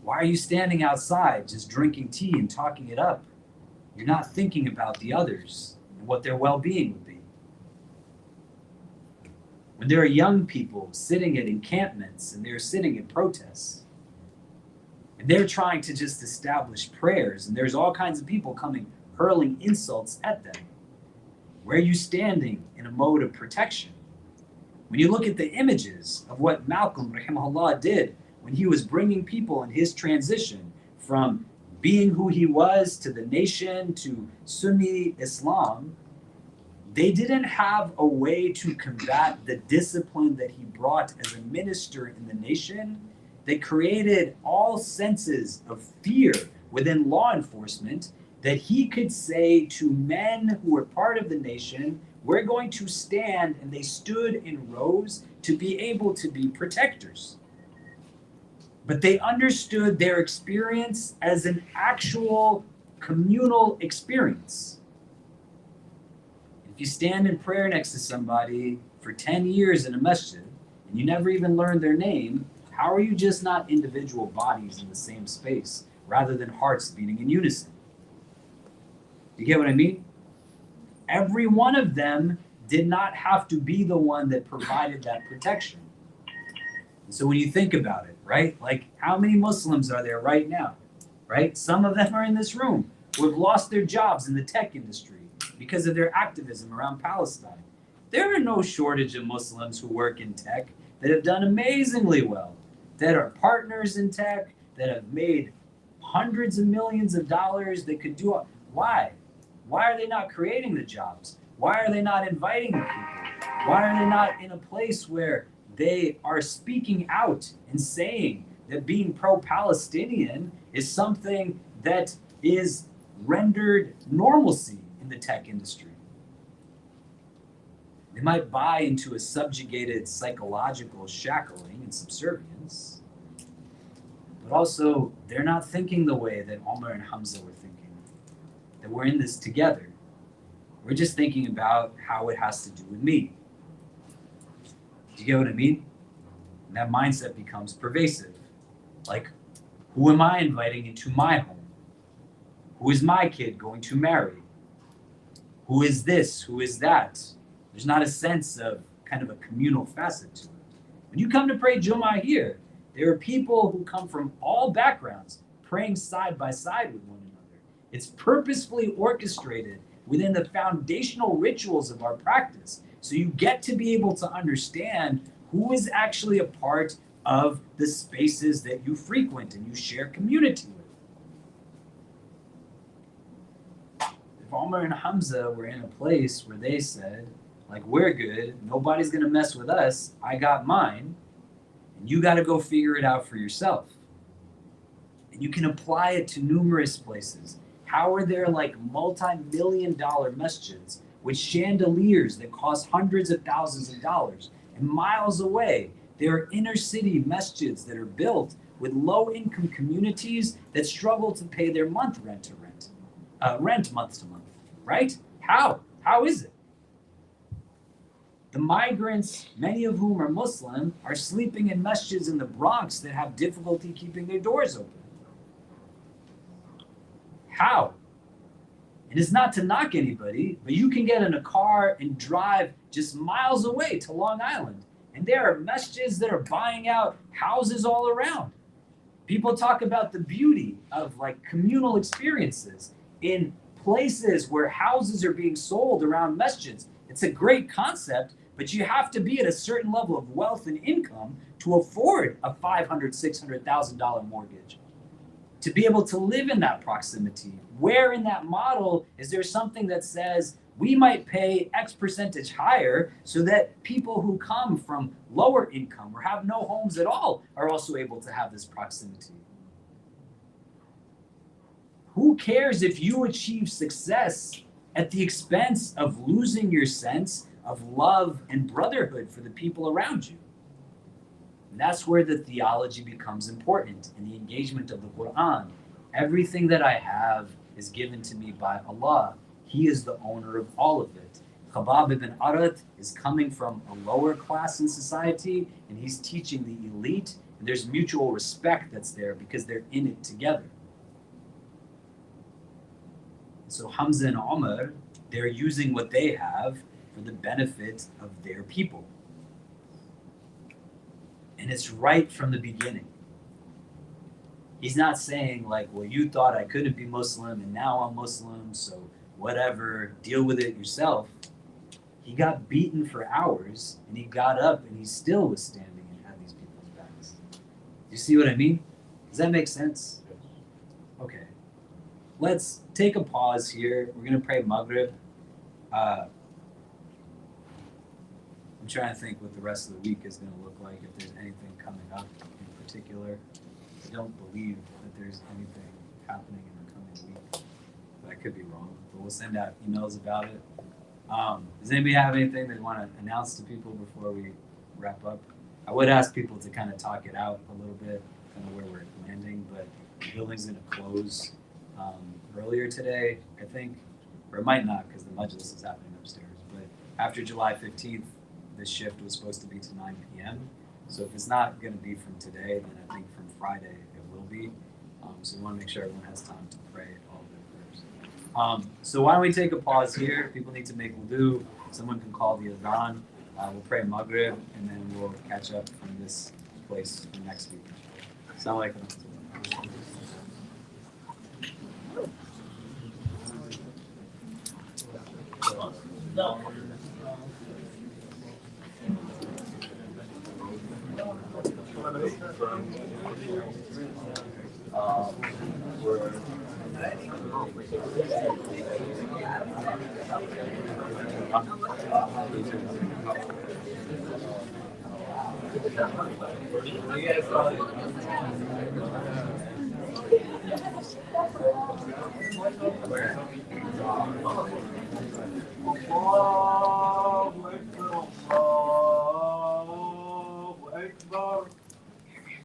Why are you standing outside just drinking tea and talking it up? You're not thinking about the others and what their well-being would be. When there are young people sitting at encampments and they're sitting at protests, and they're trying to just establish prayers, and there's all kinds of people coming hurling insults at them, where are you standing in a mode of protection? When you look at the images of what Malcolm rahimahullah did when he was bringing people in his transition from being who he was to the nation to Sunni Islam, they didn't have a way to combat the discipline that he brought as a minister in the nation. They created all senses of fear within law enforcement that he could say to men who were part of the nation, we're going to stand, and they stood in rows to be able to be protectors. But they understood their experience as an actual communal experience. If you stand in prayer next to somebody for 10 years in a masjid, and you never even learn their name, how are you just not individual bodies in the same space, rather than hearts beating in unison? You get what I mean? Every one of them did not have to be the one that provided that protection. And so when you think about it, right? Like how many Muslims are there right now, right? Some of them are in this room who have lost their jobs in the tech industry because of their activism around Palestine. There are no shortage of Muslims who work in tech that have done amazingly well, that are partners in tech, that have made hundreds of millions of dollars, that could do it. Why? Why are they not creating the jobs? Why are they not inviting the people? Why are they not in a place where they are speaking out and saying that being pro-Palestinian is something that is rendered normalcy in the tech industry? They might buy into a subjugated psychological shackling and subservience, but also they're not thinking the way that Umar and Hamza were thinking, that we're in this together. We're just thinking about how it has to do with me. Do you get what I mean? And that mindset becomes pervasive. Like, who am I inviting into my home? Who is my kid going to marry? Who is this? Who is that? There's not a sense of kind of a communal facet to it. When you come to pray Jummah here, there are people who come from all backgrounds praying side by side with one another. It's purposefully orchestrated within the foundational rituals of our practice. So you get to be able to understand who is actually a part of the spaces that you frequent and you share community with. If Omar and Hamza were in a place where they said, like, we're good, nobody's gonna mess with us, I got mine, and you gotta go figure it out for yourself. And you can apply it to numerous places. How are there like multi-million-dollar masjids with chandeliers that cost hundreds of thousands of dollars? And miles away, there are inner city masjids that are built with low-income communities that struggle to pay their rent month to month, right? How? How is it? The migrants, many of whom are Muslim, are sleeping in masjids in the Bronx that have difficulty keeping their doors open. How? And it's not to knock anybody, but you can get in a car and drive just miles away to Long Island. And there are masjids that are buying out houses all around. People talk about the beauty of like communal experiences in places where houses are being sold around masjids. It's a great concept, but you have to be at a certain level of wealth and income to afford a $500,000, $600,000 mortgage. To be able to live in that proximity. Where in that model is there something that says we might pay X percentage higher so that people who come from lower income or have no homes at all are also able to have this proximity? Who cares if you achieve success at the expense of losing your sense of love and brotherhood for the people around you? And that's where the theology becomes important and the engagement of the Quran. Everything that I have is given to me by Allah. He is the owner of all of it. Khabbab ibn Arat is coming from a lower class in society and he's teaching the elite, and there's mutual respect that's there because they're in it together. So Hamza and Umar, they're using what they have for the benefit of their people. And it's right from the beginning. He's not saying like, well, you thought I couldn't be Muslim and now I'm Muslim, so whatever, deal with it yourself. He got beaten for hours and he got up and he still was standing and had these people's backs. You see what I mean? Does that make sense? Okay. Let's take a pause here. We're going to pray Maghrib. I'm trying to think what the rest of the week is going to look like, if there's anything coming up in particular. I don't believe that there's anything happening in the coming week, but I could be wrong. But we'll send out emails about it. Does anybody have anything they want to announce to people before we wrap up? I would ask people to kind of talk it out a little bit, kind of where we're landing, but the building's going to close earlier today, I think, or it might not because the majlis is happening upstairs. But after July 15th, this shift was supposed to be to 9 p.m. So if it's not going to be from today, then I think from Friday it will be. So we want to make sure everyone has time to pray all of their prayers. So why don't we take a pause here? People need to make wudu. Someone can call the adhan. We'll pray Maghrib, and then we'll catch up from this place for next week. Assalamu alaikum. No. Allah